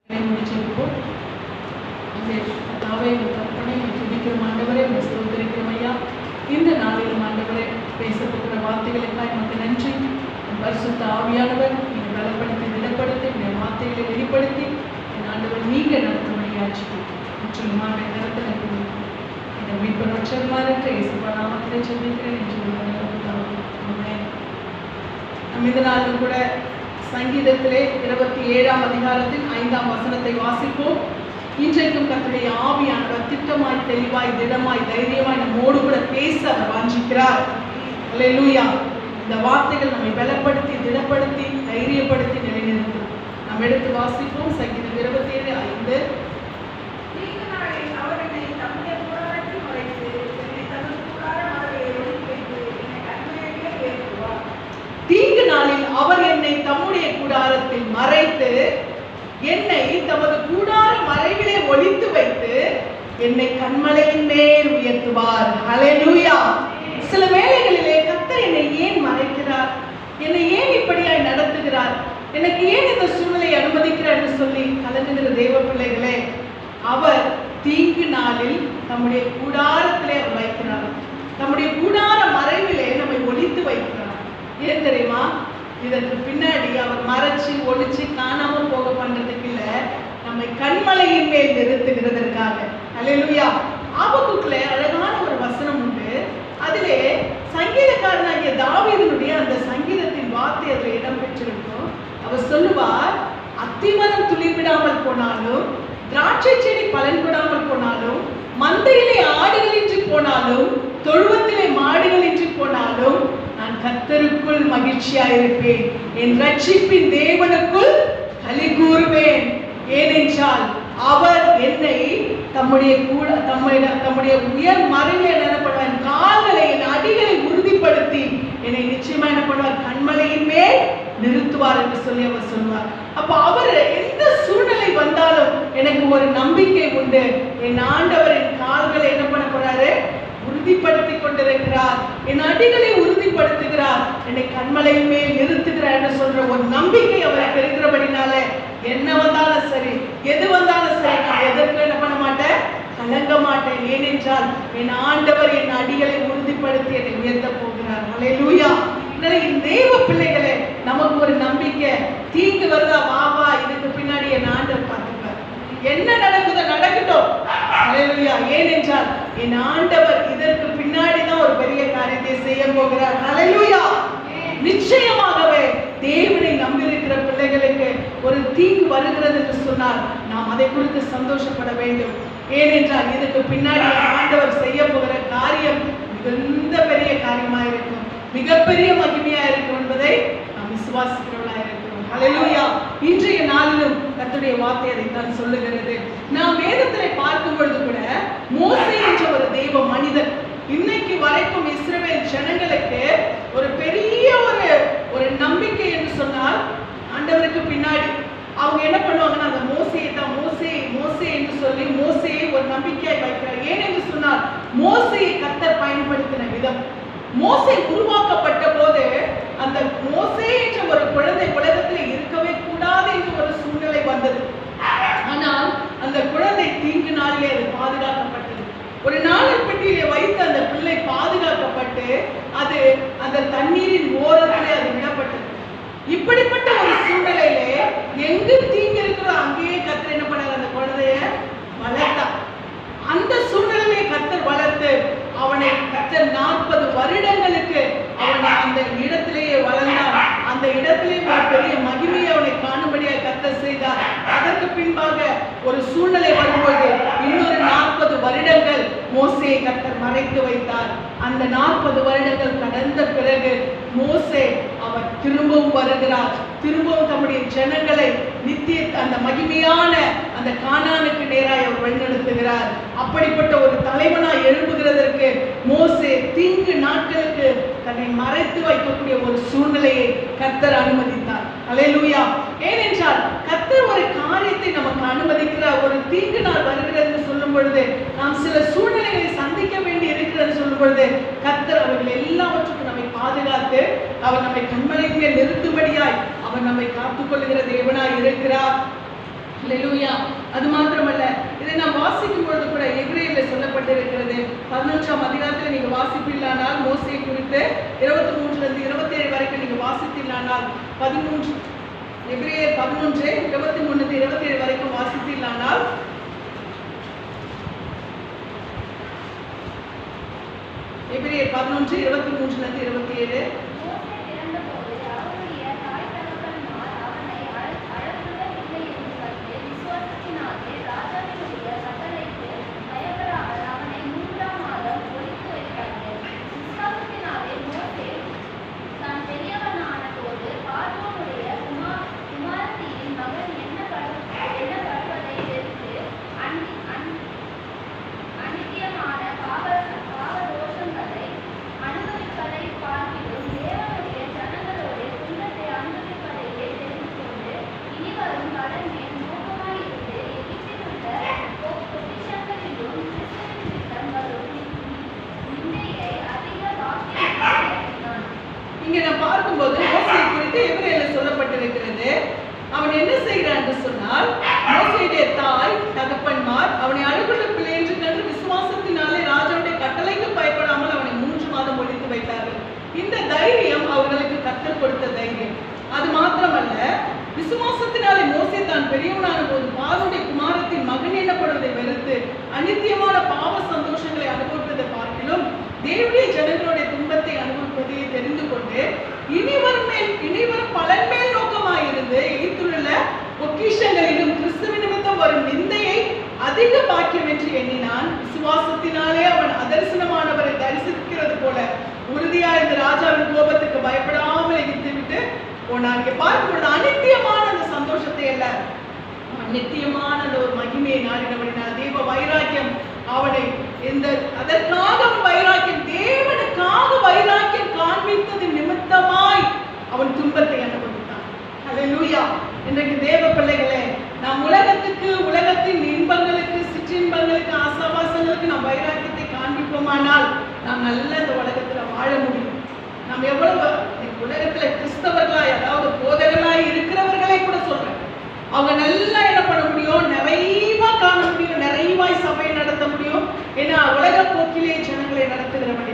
முடிச்சிருப்போம். தாவே கற்பனை துதிக்கிற ஆண்டவரே ஸ்தோத்திரிக்கிறோம் ஐயா. இந்த நாளிலும் ஆண்டவரே பேசப்படுகிற வார்த்தைகளுக்காக நமக்கு நன்றி. பரிசுத்த ஆவியானவர் என்னை பலப்படுத்தி திடப்படுத்தி இந்த வார்த்தைகளை வெளிப்படுத்தி என் ஆண்டவர் நீங்க நடத்தும்படியாச்சு முற்றிலுமான நேரத்தில் இந்த மீட்பு ரட்சகராக இயேசுவா நாமத்திலே ஜெபிக்கிறேன் என்று நம்ம இந்த நாளும் கூட சங்கீதத்திலே 27ஆம் அதிகாரத்தில் 5ஆம் வசனத்தை வாசிப்போம். இன்றைக்கும் கர்த்தருடைய ஆவியானவர் திட்டமாய் தெளிவாய் திடமாய் தைரியமாய் நம்மோடு கூட பேச அவர் வாஞ்சிக்கிறார். அல்லேலூயா. இந்த வார்த்தைகள் நம்மை பலப்படுத்தி திடப்படுத்தி தைரியப்படுத்தி நிலைநிறுத்தும். நாம் எடுத்து வாசிப்போம். சங்கீதம் 27:5. தீங்கு நாளில் அவர் என்னை தம்முடைய கூடாரத்தில் மறைத்து என்னை தமது கூடார மறைவிலே ஒளித்து வைத்து என்னை கண்மலையின் மேல் உயர்த்துவார். ஹல்லேலூயா. சில வேளைகளிலே கர்த்தர் என்னை ஏன் மறைக்கிறார், என்னை ஏன் இப்படியாய் நடத்துகிறார், எனக்கு ஏன் இந்த சூழ்நிலையை அனுமதிக்கிறார் என்று சொல்லி கலங்குகிற தேவ பிள்ளைகளே, அவர் தீங்கு நாளில் நம்முடைய கூடாரத்திலே அவர் வைக்கிறார். நம்முடைய கூடார மறைவிலே நம்மை ஒளித்து வைக்கிறார். ஏன் தெரியுமா? இதற்கு பின்னாடி அவர் மறைச்சு ஒளிச்சு காணாம போக பண்றதுக்கு இல்ல, நம்மை கண்மலையின் மேல் நிறுத்துகிறதற்காக. அல்லேலூயா. ஆபகுக்குல அழகான ஒரு வசனம் உண்டு. அதிலே சங்கீதக்காரனாகிய தாவீதுடைய அந்த சங்கீதத்தின் வார்த்தை அதில் இடம் பெற்றிருக்கும். அவர் சொல்லுவார், அத்திமரம் துளிர்விடாமல் போனாலும், திராட்சை செடி பலன் கொடாமல் போனாலும், மந்தையிலே ஆடுகளின்றி போனாலும், தொழுவத்திலே மாடுகளின்றி போனாலும் நான் கர்த்தருக்குள் மகிழ்ச்சியாயிருப்பேன், என் ரட்சிப்பின் தேவனுக்குள் களி கூறுவேன். ஏனென்றால் அவர் என்னை தம்முடைய உயர் மறைவில் என்ன பண்ணுவார், கால்களை என் அடிகளை உறுதிப்படுத்தி என்னை நிச்சயமா என்ன பண்ணுவார், கண்மலையின் மேல் நிறுத்துவார் என்று சொல்லி அவர் சொல்வார். அப்ப அவர் எந்த சூழ்நிலை வந்தாலும் எனக்கு ஒரு நம்பிக்கை உண்டு. என் ஆண்டவர் என் கால்களை என்ன பண்ண போறாரு, உறுதிப்படுத்தி கொண்டிருக்கிறார், என் அடிகளை உறுதிப்படுத்துகிறார், என்னை கண்மலையின் மேல் நிறுத்துகிறார் என்று சொல்ற ஒரு நம்பிக்கை அவருக்கு இருக்கிறபடினால என்ன வந்தாலும் சரி, எது வந்தாலும் சரி, நான் எதற்கு என்ன பண்ண மாட்டேன், கலங்க மாட்டேன். ஏனென்றால் என் ஆண்டவர் என் அடிகளை உறுதிப்படுத்தி என்னை உயர்த்த போகிறார். அல்லேலூயா. தேவ பிள்ளைகளே, நமக்கு ஒரு நம்பிக்கை, தீங்கு வருதா, வா இதுக்கு பின்னாடி என் ஆண்டவர் பார்த்துப்பார், என்ன நடக்குதோ நடக்கட்டும். அல்லேலூயா. ஏனென்றால் என் ஆண்டவர் இதற்கு பின்னாடி தான் ஒரு பெரிய காரியத்தை செய்ய போகிறார். அல்லேலூயா. நிச்சயமாகவே தேவனை நம்பியிருக்கிற பிள்ளைகளுக்கு ஒரு தீங்கு வருகிறது என்று சொன்னால் நாம் அதை குறித்து சந்தோஷப்பட வேண்டும். ஏனென்றால் இதுக்கு பின்னாடி ஆண்டவர் செய்ய போகிற காரியம் மிகுந்த பெரிய காரியமா இருக்கும், மிகப்பெரிய மகிமையா இருக்கும் என்பதை நாம் விசுவாசிக்கிறவர்களா இருக்கிறோம். அல்லேலூயா. இன்றைய நாளிலும் கர்த்தருடைய வார்த்தை அதைத்தான் சொல்லுகிறது. நாம் வேதத்திலே பார்க்கும் பொழுது கூட மோசே என்ற ஒரு தெய்வ மனிதன் இன்னைக்கு வரைக்கும் இஸ்ரவேல் ஜனங்களுக்கு ஒரு பெரிய ஒரு நம்பிக்கை என்று சொன்னால், ஆண்டவருக்கு பின்னாடி அவங்க என்ன பண்ணுவாங்கன்னா அந்த மோசேயை தான் மோசே என்று சொல்லி மோசேயை ஒரு நம்பிக்கையை வைக்கிறார். ஏனென்று சொன்னால் மோசேயை கர்த்தர் பயன்படுத்தின விதம், மோசே உருவாக்கப்பட்ட போது அந்த மோசே என்ற ஒரு குழந்தை உலகத்தில் இருக்கவே கூடாது என்று ஒரு சூழ்நிலை வந்தது. ஆனால் அந்த குழந்தை தீங்கு நாளிலே அது பாதுகாக்கப்பட்டது. ஒரு நாணல் பெட்டியிலே வைத்து அந்த பிள்ளை பாதுகாக்கப்பட்டு அது அந்த தண்ணீரின் ஓரத்திலே அது விடப்பட்டது. இப்படிப்பட்ட ஒரு சூழ்நிலையிலே எங்கு தீங்கு இருக்கிறோ அங்கேயே கர்த்தர் என்ன பண்ணார், அந்த குழந்தைய வளர்த்தார். அந்த சூழ்நிலையை கர்த்தர் வளர்த்து அவனை கர்த்தர் 40 வருடங்களுக்கு அவனை அந்த இடத்திலேயே வளர்ந்தார். அந்த இடத்திலே ஒரு பெரிய மகிமையை அவனை காணும்படியாக கர்த்தர் செய்தார். அதற்கு பின்பாக ஒரு சூழ்நிலை வரும்போது இன்னொரு 40 வருடங்கள் மோசேயை கர்த்தர் மறைத்து வைத்தார். அந்த 40 வருடங்கள் கடந்த பிறகு மோசே அவர் திரும்பவும் வருகிறார். திரும்பவும் தம்முடைய ஜனங்களை நித்திய அந்த மகிமையான அந்த கானானுக்கு நேராய் அவர் வழிநடத்துகிறார். அப்படிப்பட்ட ஒரு தலைவனாய் எழுப்புகிறதற்கு மோசே தீங்கு நாட்களுக்கு தன்னை மறைத்து வைக்கக்கூடிய ஒரு சூழ்நிலையை கர்த்தர் அனுமதித்தார். அல்லேலூயா. ஏனென்றால் கர்த்தர் ஒரு காரியத்தை நமக்கு அனுமதிக்கிறார். ஒரு தீங்கு நாள் வருகிறது சொல்லும் பொழுது, நாம் சில சூழ்நிலைகளை சந்திக்க வேண்டி இருக்கிறது சொல்லும் பொழுது, கர்த்தர் அவர்கள் எல்லாவற்றுக்கும் நம்மை பாதுகாத்து அவர் நம்மை கண்மலையிலே நிறுத்தும்படியாய் அவர் நம்மை காத்துக்கொள்ளுகிற தேவனாய் இருக்கிறார். அல்லேலூயா. அது மாத்திரமல்ல, இதை நாம் வாசிக்கும் பொழுது கூட எபிரேயரில் சொல்லப்பட்டிருக்கிறது. 11ஆம் அதிகாரத்தில் நீங்க வாசிப்பீர்களானால் மோசே குறித்து 23 27 வரைக்கும் நீங்க வாசித்தீர்களானால் 13 எபிரேயர் 11 23 27 வரைக்கும் வாசித்தீர்களானால் எபிரேயர் 11 23 27 இங்க நான் பார்க்கும்போது மோசே குறித்து எபிரேயரில் சொல்லப்பட்டிருக்கிறது. அவன் என்ன செய்கிறான் என்று சொன்னால், மோசேயுடைய தாய் தகப்பன்மார் அவனை அழுகுள்ள பிள்ளை என்று கண்டு விசுவாசத்தினாலே ராஜாவுடைய கட்டளைக்கு பயப்படாமல் அவனை 3 மாதம் ஒழித்து வைத்தார்கள். இந்த தைரியம் அவர்களுக்கு கற்றுக் கொடுத்த தைரியம். அது மாத்திரமல்ல, விசுவாசத்தினாலே மோசே தான் பெரியவனான போது பார்வோனுடைய குமாரத்தின் மகன் எனப்படுவதை வெறுத்து அநித்தியமான பாவ சந்தோஷங்களை அனுபவிப்பதை பார்க்கிலும் தேவனுடைய ஜனங்களுடைய துன்பத்தை அனுபவிப்பதை தெரிந்து கொண்டு இனிவரும் பலன் மேல் நோக்கமாயிருந்து எகிப்திலுள்ள பொக்கிஷங்களிலும் கிறிஸ்துவ நிமித்தம் வரும் நிந்தையை அதிக பாக்கியம் என்று எண்ணினான். விசுவாசத்தினாலே அவன் அதரிசனமானவரை தரிசிக்கிறது போல உறுதியா இந்த ராஜாவின் கோபத்துக்கு பயப்படாமல் எகிப்து விட்டு போனான். இங்க பார்க்கும்போது அநித்தியமான அந்த சந்தோஷத்தை அல்ல, நித்தியமான அந்த ஒரு மகிமையை நாடினவனால் தேவ வைராக்கியம் அவனை அதற்காக அவன் வைராக்கியம், தேவனுக்காக வைராக்கியம் காண்பித்ததின் நிமித்தமாய் அவன் துன்பத்தை அனுபவித்தான். அல்லேலூயா. இன்றைக்கு தேவ பிள்ளைகளே, நாம் உலகத்தின் இன்பங்களுக்கு, சிற்றின்பங்களுக்கு, ஆசாபாசங்களுக்கு நாம் வைராக்கியத்தை காண்பிப்போமானால் நாம் நல்ல இந்த உலகத்துல வாழ முடியும். நாம் எவ்வளவு உலகத்துல கிறிஸ்தவர்களாய், அதாவது போதகர்களாய் இருக்கிறவர்களே கூட சொல்றேன், அவங்க நல்லா என்ன பண்ண முடியும், நிறைவா காண முடியும், நிறைவாய் சபையை நடத்த முடியும். ஏன்னா உலக போக்கிலே ஜனங்களை நடத்துகிறவர்கள்.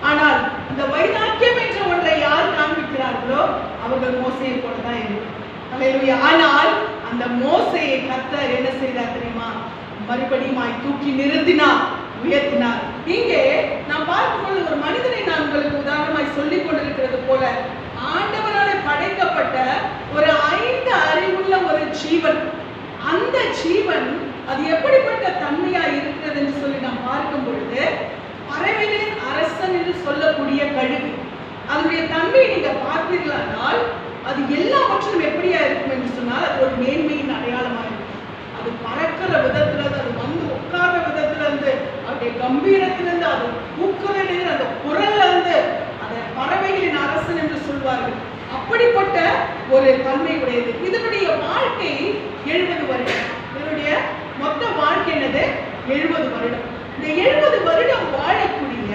ஆனால் இந்த வைராக்கியம் என்ற ஒன்றை யார் காண்பிக்கிறார்களோ அவர்கள் மோசையை போலதான் இருக்கும். அல்லேலூயா. ஆனால் அந்த மோசையை கர்த்தர் என்ன செய்தார் தெரியுமா? மறுபடியும் தூக்கி நிறுத்தினார், உயர்த்தினார். இங்கே நான் பார்க்கும்போது ஒரு மனிதனை நான் உங்களுக்கு உதாரணமாய் சொல்லிக் கொண்டிருக்கிறது போல, ஆண்டவரால் படைக்கப்பட்ட ஒரு 5 அறிவுள்ள ஒரு ஜீவன், அந்த ஜீவன் அது எப்படிப்பட்ட தன்மையா இருக்கிறது என்று சொல்லி நாம் பார்க்கும் பொழுது, பறவைகளின் அரசன் என்று சொல்லக்கூடிய கழுகு, அதனுடைய தன்மையை நீங்க பார்த்தீர்களானால் அது எல்லாவற்றிலும் எப்படியா இருக்கும் என்று சொன்னால் அது ஒரு மேன்மையின் அடையாளமாக இருக்கும். அது பறக்கிற விதத்துல இருந்து, அது வந்து உட்கார்ற விதத்துல இருந்து, அவருடைய கம்பீரத்திலிருந்து, அது பூக்களில் அந்த குரல்ல இருந்து அதை பறவைகளின் அரசன் என்று சொல்வார்கள். அப்படிப்பட்ட ஒரு தன்மை உடையது. இதனுடைய வாழ்க்கை 70 வருடம். இதனுடைய மொத்த வாழ்க்கை என்னது? 70 வருடம். இந்த 70 வருடம் வாழக்கூடிய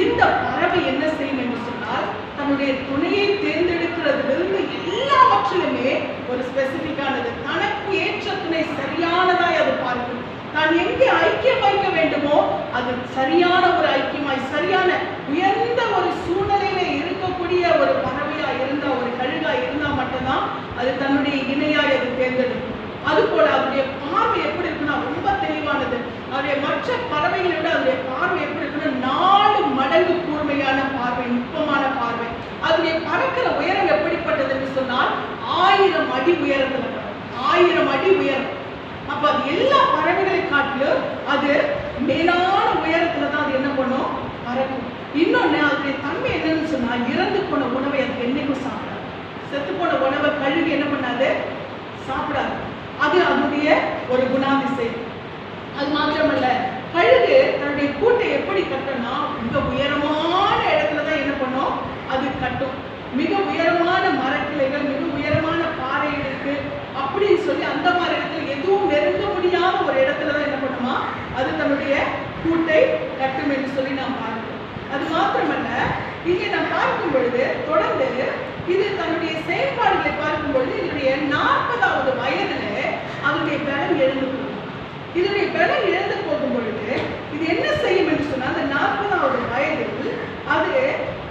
இந்த பறவை என்ன செய்யும் என்று சொன்னால், தன்னுடைய துணையை தேர்ந்தெடுக்கிறதிலிருந்து எல்லாவற்றிலுமே ஒரு ஸ்பெசிபிக்கானது, தனக்கு ஏற்ற துணை சரியானதாய் அது பார்க்கும். தான் எங்கே ஐக்கியம் வைக்க வேண்டுமோ அது சரியான ஒரு ஐக்கியமாய், சரியான உயர்ந்த ஒரு சூழ்நிலையில இருக்கக்கூடிய ஒரு பறவையா இருந்தா, ஒரு கழுகா இருந்தா மட்டும்தான் அது தன்னுடைய இணையாய் அது தேர்ந்தெடுக்கும். அது போல அதனுடைய பார்வை எப்படி இருக்குன்னா ரொம்ப தெளிவானது. அதனுடைய மற்ற பறவைகளை விட அதனுடைய பார்வை எப்படி இருக்குன்னா 4 மடங்கு கூர்மையான பார்வை, நுட்பமான பார்வை. அதனுடைய பறக்கிற உயரம் எப்படிப்பட்டது என்று சொன்னால் 1000 அடி உயரத்துல, 1000 அடி உயரம். அப்ப அது எல்லா பறவைகளை காட்டிலும் அது மேலான உயரத்துலதான் அது என்ன பண்ணும், பறக்கும். இன்னொன்னு அதனுடைய தன்மை என்னன்னு சொன்னா, இறந்து போன உணவை அது என்னைக்கும் சாப்பிடாது. செத்து போன உணவை கழுவி என்ன பண்ணாது, சாப்பிடாது. அது அதனுடைய ஒரு குணாதிசயம். அது மாத்திரமல்ல, கழுகு தன்னுடைய கூட்டை எப்படி கட்டணும்னா மிக உயரமான இடத்துலதான் என்ன பண்ணும், அது கட்டும். மிக உயரமான மரக்கிளைகள், மிக உயரமான பாறைகள் இருக்கு அப்படின்னு சொல்லி அந்த மாதிரி இடத்துல எதுவும் நெருங்க முடியாத ஒரு இடத்துலதான் என்ன பண்ணுமா அது தன்னுடைய கூட்டை கட்டும் என்று சொல்லி நாம் பார்க்கிறோம். அது மாத்திரமல்ல, இங்கே நாம் பார்க்கும் பொழுது தொடர்ந்து இது தன்னுடைய செயல்பாடுகளை பார்க்கும் பொழுது இதனுடைய 40வது வயதுல அதனுடைய இதனுடைய பலம் இழந்து போகும் பொழுது இது என்ன செய்யும் என்று சொன்னா, அந்த 40வது வயதில் அது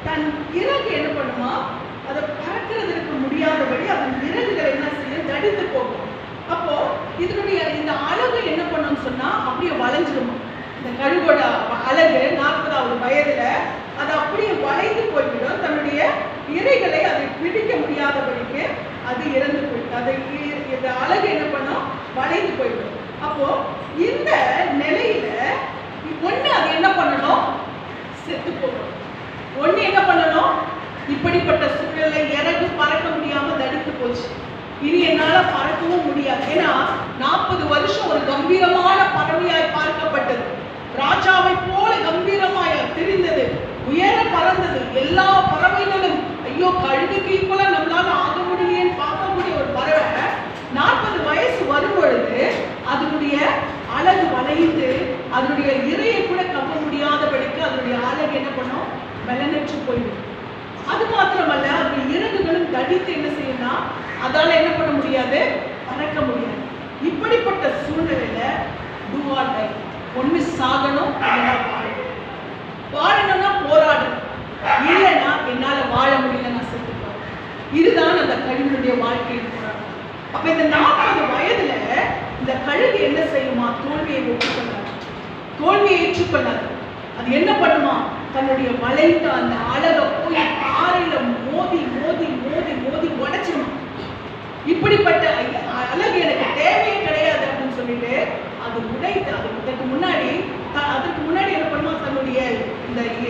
தன் இறகு என்ன பண்ணுமா, அதை பறக்கிறதுக்கு முடியாதபடி அதன் இறகுகள் என்ன செய்யும், தடித்து போகும். அப்போ இதனுடைய இந்த அழகு என்ன பண்ணும்னு சொன்னா அப்படியே வளைஞ்சிருமா. இந்த கழுகோட அழகு 40வது வயதுல அது அப்படியே வளைந்து போய்விடும். தன்னுடைய இறைகளை அதை பிடிக்க முடியாதபடிக்கு அது இறந்து போயிடும். அது இந்த அழகு என்ன பண்ணும், வளைந்து போய்விடும். அப்போ இந்த நிலையில ஒண்ணு அது என்ன பண்ணணும், செத்து போகணும். ஒண்ணு என்ன பண்ணணும், இப்படிப்பட்ட சூழலை இறகு பறக்க முடியாம தடுத்து போச்சு, இனி என்னால பறக்கவும் முடியாது. ஏன்னா 40 வருஷம் ஒரு கம்பீரமான பறவையாய் பார்க்கப்பட்டது, ராஜாவை போல கம்பீரமாய் தெரிந்தது, உயர பறந்தது. எல்லா பறவைகளும் ஐயோ கழுகுக்கு போல நம்மளால ஆக முடியலையேன்னு பார்க்கக்கூடிய ஒரு பறவை 40 வயசு வரும் பொழுது அதனுடைய அழகு வளைந்து அதனுடைய இறையை கூட கப்ப முடியாதபடிக்கு அதனுடைய அழகு என்ன பண்ணும், பலனற்று போயிடும். அது மாத்திரமல்ல, அதனுடைய இறகுகளும் தடித்து என்ன செய்யும்னா அதால என்ன பண்ண முடியாது, பறக்க முடியாது. இப்படிப்பட்ட சூழ்நிலையில do or die, ஒண்ணு சாகணும் இல்லைன்னா வாழணும். வாழணும்னா போராடணும், இல்லைன்னா என்னால வாழ முடியல, நான் செத்துப்பேன். இதுதான் அந்த கழுகுடைய வாழ்க்கையின் போராட்டம். அப்ப இந்த 40 வயதுல இந்த கழுகு என்ன செய்யுமா, தோல்வியை ஒப்புக்கொள்ளாது, தோல்வியை ஏற்றுக்கொள்ளாது. அது என்ன பண்ணுமா, தன்னுடைய வளைந்த அந்த அழகை போய் பாறையில மோதி மோதி மோதி மோதி உடைச்சிருமா. இப்படிப்பட்ட அழகு எனக்கு தேவையே கிடையாது அப்படின்னு சொல்லிட்டு அது உடைத்து அதற்கு முன்னாடி என்ன பண்ணுமா, தன்னுடைய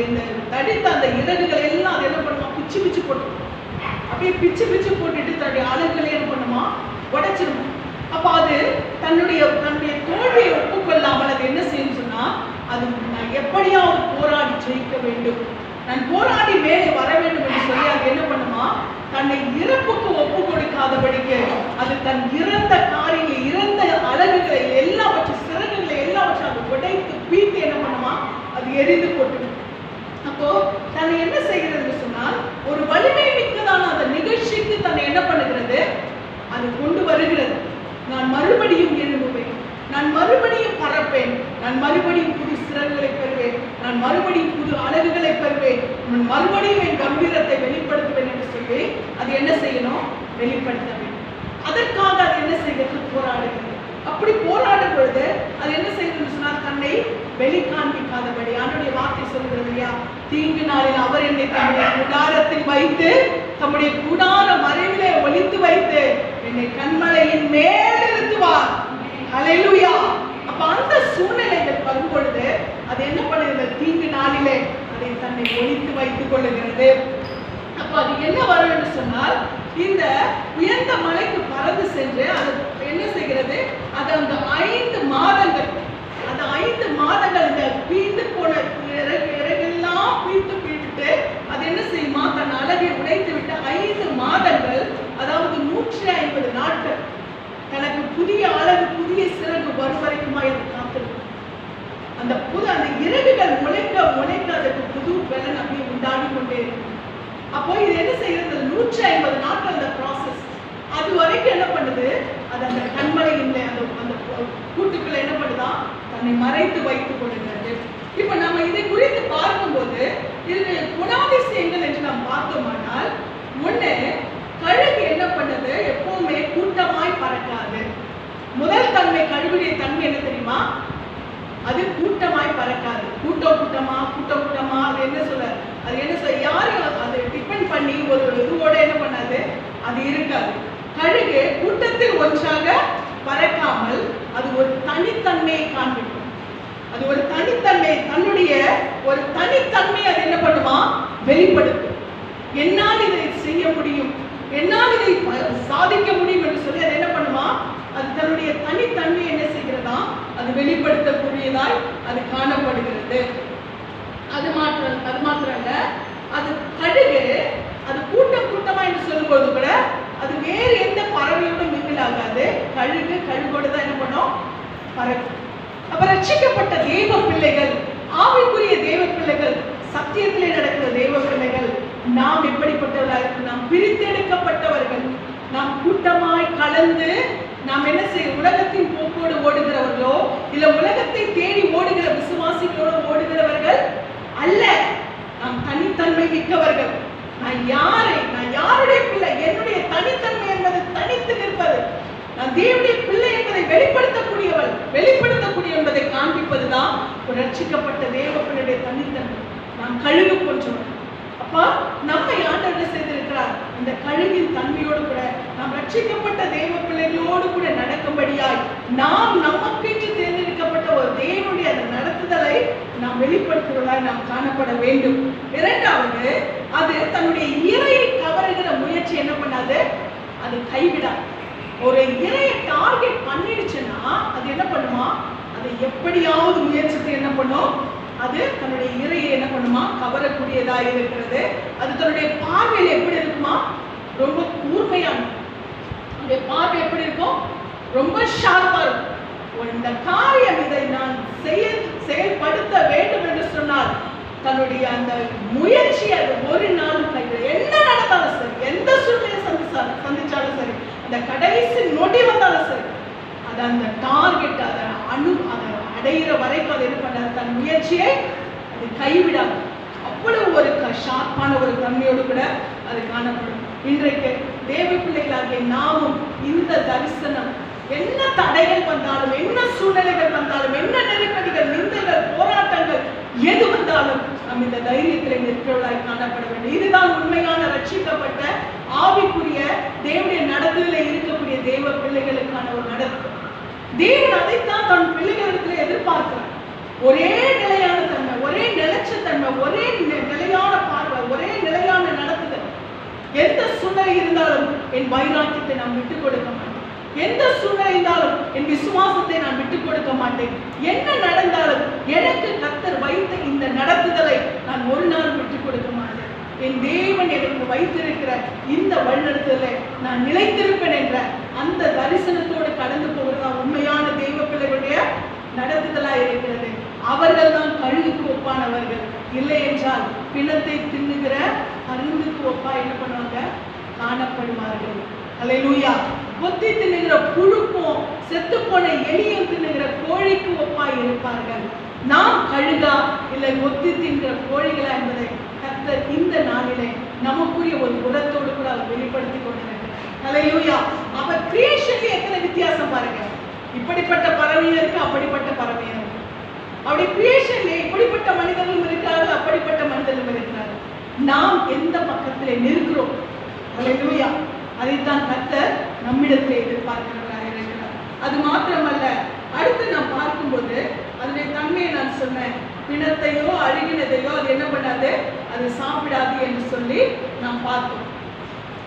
இந்த தடித்த அந்த இறகுகள் எல்லாம் அது என்ன பண்ணுமா, பிச்சு பிச்சு போட்டு அப்படியே பிச்சு பிச்சு போட்டுட்டு தன்னுடைய அழகுகளை என்ன பண்ணுமா, உடைச்சிருமா. அப்ப அது தன்னுடைய தோல்வியை ஒப்புக்கொள்ளாமல் அது என்ன செய்யும் சொன்னா, அது நான் எப்படியாவது போராடி ஜெயிக்க வேண்டும், நான் போராடி மேலே வர வேண்டும் என்று சொல்லி அது என்ன பண்ணுமா, தன்னை இறப்புக்கு ஒப்பு கொடுக்காதபடிக்கு அது தன் இறந்த காரியங்களை, இறந்த அழகுகளை எல்லாவற்றும், சிறகுகளை எல்லாவற்றும் அது உடைத்து பீத்து என்ன பண்ணுமா, அது எரிந்து போட்டு. அப்போ தன்னை என்ன செய்கிறது சொன்னால், ஒரு வலிமை மிக்கதான அந்த நிகழ்ச்சிக்கு தன்னை என்ன பண்ணுகிறது, அது கொண்டு வருகிறது. நான் மறுபடியும் எழும்புவேன், நான் மறுபடியும் பறப்பேன், நான் மறுபடியும் புது சிறகுகளை பெறுவேன், நான் மறுபடியும் புது அழகுகளை பெறுவேன், நான் மறுபடியும் என் கம்பீரத்தை வெளிப்படுத்துவேன் என்று சொல்லி அது என்ன செய்யணும், வெளிப்படுத்த வேண்டும். அதற்காக அது என்ன செய்கிறது, போராடுகிறது. அப்படி போராடும் பொழுது அது என்ன செய்யணும்னு சொன்னால், தன்னை வெளிக்காண்பிக்காதபடி அவருடைய வார்த்தை சொல்கிறது இல்லையா, தீங்கு நாளில் அவர் என்னை தம்முடைய கூடாரத்தில் வைத்து, தம்முடைய கூடார மறைவிலே ஒளித்து வைத்து என்னை கண்மலையின் மேல் நிறுத்துவார். ஹல்லேலூயா. அப்ப அந்த சூழ்நிலைகள் வரும் பொழுது அது என்ன பண்ணுகிறது, தீங்கு நாளிலே அதை தன்னை ஒளித்து வைத்துக் கொள்ளுகிறது. அப்ப அது என்ன வரும் என்று சொன்னால், இந்த உயர்ந்த மலைக்கு பறந்து சென்று அது என்ன செய்கிறது, அது அந்த 5 மாதங்கள், அந்த 5 மாதங்கள் இந்த பீண்டு போன இறகெல்லாம் பீட்டு அது என்ன செய்யுமா, தன் அழகை உடைத்து விட்டு 5 மாதங்கள், அதாவது 150 நாட்கள் தனக்கு புதிய அழகு புதிய சிறகு வரும் வரைக்குமா இது காத்திருக்கும். அந்த இறகுகள் முளைக்க முளைக்க அதற்கு புது பலன் அப்படியே உண்டாகி கொண்டே இருக்கும். அப்போ இது என்ன செய்யறது, 150 நாட்கள் அந்த ப்ராசஸ். அது வரைக்கும் என்ன பண்ணுது, அது அந்த கண்மலையின் அந்த கூட்டுக்குள்ள என்ன பண்ணுதா, தன்னை மறைத்து வைத்துக் கொள்கிறது. இப்ப நம்ம இதை குறித்து பார்க்கும்போது இது குணாதிசயங்கள் என்று நாம் பார்த்தோமானால், ஒண்ணு, கழுகு என்ன பண்ணது, எப்பவுமே கூட்டமாய் பறக்காது. முதல் தன்மை, கழுகுடைய தன்மை என்ன தெரியுமா, அது கூட்டமாய் பறக்காது. கூட்டமா அது என்ன சொல்ல, யாரையும் அது டிபெண்ட் பண்ணி ஒரு இதுவோட என்ன பண்ணாது, அது இருக்காது. கழுகு கூட்டத்தில் ஒன்றாக பறக்காமல் அது ஒரு தனித்தன்மையை காண்பிக்கும். அது ஒரு தனித்தன்மை, தன்னுடைய ஒரு தனித்தன்மை அது என்ன பண்ணுமா, வெளிப்படுத்தும். என்னால் இதை செய்ய முடியும், என்னால் இதை சாதிக்க முடியும் என்று சொல்லி அது என்ன பண்ணுமா, அது தன்னுடைய தனித்தன்மை என்ன செய்கிறதா, அது வெளிப்படுத்தக்கூடியதாய் அது காணப்படுகிறது. அது மாத்திரல்ல, அது கழுகு அது கூட்டமா என்று சொல்லும்போது கூட அது வேறு எந்த பறவையோட மிங்கில் ஆகாது. கழுகோடு தான் என்ன பண்ணும், பறக்கும். அப்ப ரட்சிக்கப்பட்ட தெய்வ பிள்ளைகள், ஆவிக்குரிய தெய்வ பிள்ளைகள், சத்தியத்திலே நடக்கிற தெய்வ பிள்ளைகள், நாம் எப்படிப்பட்டவர்கள், நாம் பிரித்தெடுக்கப்பட்டவர்கள், நாம் கூட்டமாய் கலந்து நாம் என்ன செய்ய, உலகத்தின் போக்கோடு ஓடுகிறவர்களோ நான் யாருடைய பிள்ளை, என்னுடைய தனித்தன்மை என்பது தனித்து நிற்பது, நான் தேவனுடைய பிள்ளை என்பதை வெளிப்படுத்தக்கூடிய என்பதை காண்பிப்பதுதான் ஒரு ரட்சிக்கப்பட்ட தேவ பிள்ளையுடைய தனித்தன்மை. நாம் கழுகு போன்றோம். அப்பா நம்மை ஆண்டவர் செய்திருக்கிறார் இந்த கழுகின் தன்மையோடு கூட நாம் ரட்சிக்கப்பட்ட தேவ பிள்ளைகளோடு கூட நடக்கும்படியாய் நாம் நமக்கென்று தேர்ந்தெடுக்கப்பட்ட ஒரு தேவனுடைய அந்த நடத்துதலை நாம் வெளிப்படுத்துவதாய் நாம் காணப்பட வேண்டும். இரண்டாவது, அது தன்னுடைய இரையை கவருகிற முயற்சி என்ன பண்ணாது, அது கைவிடாது. ஒரு இரையை டார்கெட் பண்ணிடுச்சுன்னா அது என்ன பண்ணுமா, அது எப்படியாவது முயற்சித்து என்ன பண்ணும், அது தன்னுடைய இரையை என்ன பண்ணுமா, கவரக்கூடியதா இருக்கிறது. அது தன்னுடைய பார்வையில் எப்படி இருக்குமா, ரொம்ப கூர்மையான, அந்த பார்வை எப்படி இருக்கும், ரொம்ப ஷார்ப்பா இருக்கும். இந்த காரியம் இதை நான் செயல்படுத்த வேண்டும் என்று சொன்னால் தன்னுடைய அந்த முயற்சி அது ஒரு நாள் கைவிட, என்ன நடந்தாலும் சரி, எந்த சூழ்நிலையை சந்திச்சாலும் சரி, அந்த கடைசி நொடி வந்தாலும் சரி, அது அந்த டார்கெட் அதை அடைகிற வரைக்கும் அது என்ன பண்ணாது, தன் முயற்சியை அது கைவிடாது. அவ்வளவு ஒரு ஷார்ப்பான ஒரு தன்மையோடு கூட அது காணப்படும். இன்றைக்கு தேவ பிள்ளைகளாகிய நாமும் இந்த தரிசனம், என்ன தடைகள் வந்தாலும், என்ன சூழ்நிலைகள் வந்தாலும், என்ன நெருக்கடிகள், நிந்தைகள், போராட்டங்கள் எது வந்தாலும் நாம் இந்த தைரியத்தில் நிற்கிறவர்களாய் காணப்பட வேண்டும். இதுதான் உண்மையான ரட்சிக்கப்பட்ட ஆவிக்குரிய தேவனுடைய நடத்துதலில் இருக்கக்கூடிய தேவ பிள்ளைகளுக்கான ஒரு நடத்து. தேவன் அதைத்தான் தன் பிள்ளைகளிடத்தில் எதிர்பார்க்கிறார். ஒரே நிலையான தன்மை, ஒரே நிலைச்ச தன்மை, ஒரே நிலையான பார்வை, ஒரே நிலையான நடத்துதல். எந்த சூழ்நிலை இருந்தாலும் என் வைராக்கியத்தை நான் விட்டுக் கொடுக்க மாட்டேன். எந்த சூழ்நிலை இருந்தாலும் என் விசுவாசத்தை நான் விட்டுக் கொடுக்க மாட்டேன். என்ன நடந்தாலும் எனக்கு கர்த்தர் வைத்த இந்த நடத்துதலை நான் ஒரு நாள் விட்டுக் கொடுக்க மாட்டேன். என் தேவன் எனக்கு வைத்திருக்கிற இந்த வழிநடத்துதலை நான் நிலைத்திருப்பேன் என்ற அந்த தரிசனத்தோடு கடந்து போவதுதான் உண்மையான தெய்வ பிள்ளைகளுடைய நடத்துதலா இருக்கிறது. அவர்கள் தான் கழுகுக்கு ஒப்பானவர்கள். இல்லை என்றால் பிணத்தை தின்னுகிற அருந்துக்கு ஒப்பா என்ன பண்ணுவாங்க, காணப்படுவார்கள். அல்லேலூயா. கொத்தி தின்னுகிற புழுக்கும் செத்து போன எலியும் தின்னுகிற கோழிக்கு ஒப்பாய் இருப்பார்கள். நாம் கழுகா இல்லை கொத்தி தின்கிற கோழிகளா என்பதை கர்த்தர் இந்த நாளிலே நமக்குரிய ஒரு குணத்தோடு கூட அவர் வெளிப்படுத்தி கொண்டிருக்கிறார். அல்லேலூயா. அவர் கிரியேஷன்ல எத்தனை வித்தியாசம் பாருங்க. இப்படிப்பட்ட பறவையும் இருக்கு, அப்படிப்பட்ட பறவையும் இருக்கு. அப்படி கிரியேஷன்ல இப்படிப்பட்ட மனிதர்களும் இருக்கிறார்கள், அப்படிப்பட்ட மனிதர்களும் இருக்கிறார்கள். நாம் எந்த பக்கத்திலே நிற்கிறோம்? அல்லேலூயா. அதைத்தான் கர்த்தர் நம்மிடத்தில் எதிர்பார்க்கிறவராக இருக்கிறார். அது மாத்திரமல்ல, அடுத்து நாம் பார்க்கும்போது அதனுடைய தன்மையை நான் சொன்னேன், பிணத்தையோ அழுகினதையோ அது என்ன பண்ணாது, அது சாப்பிடாது என்று சொல்லி நாம் பார்த்தோம்.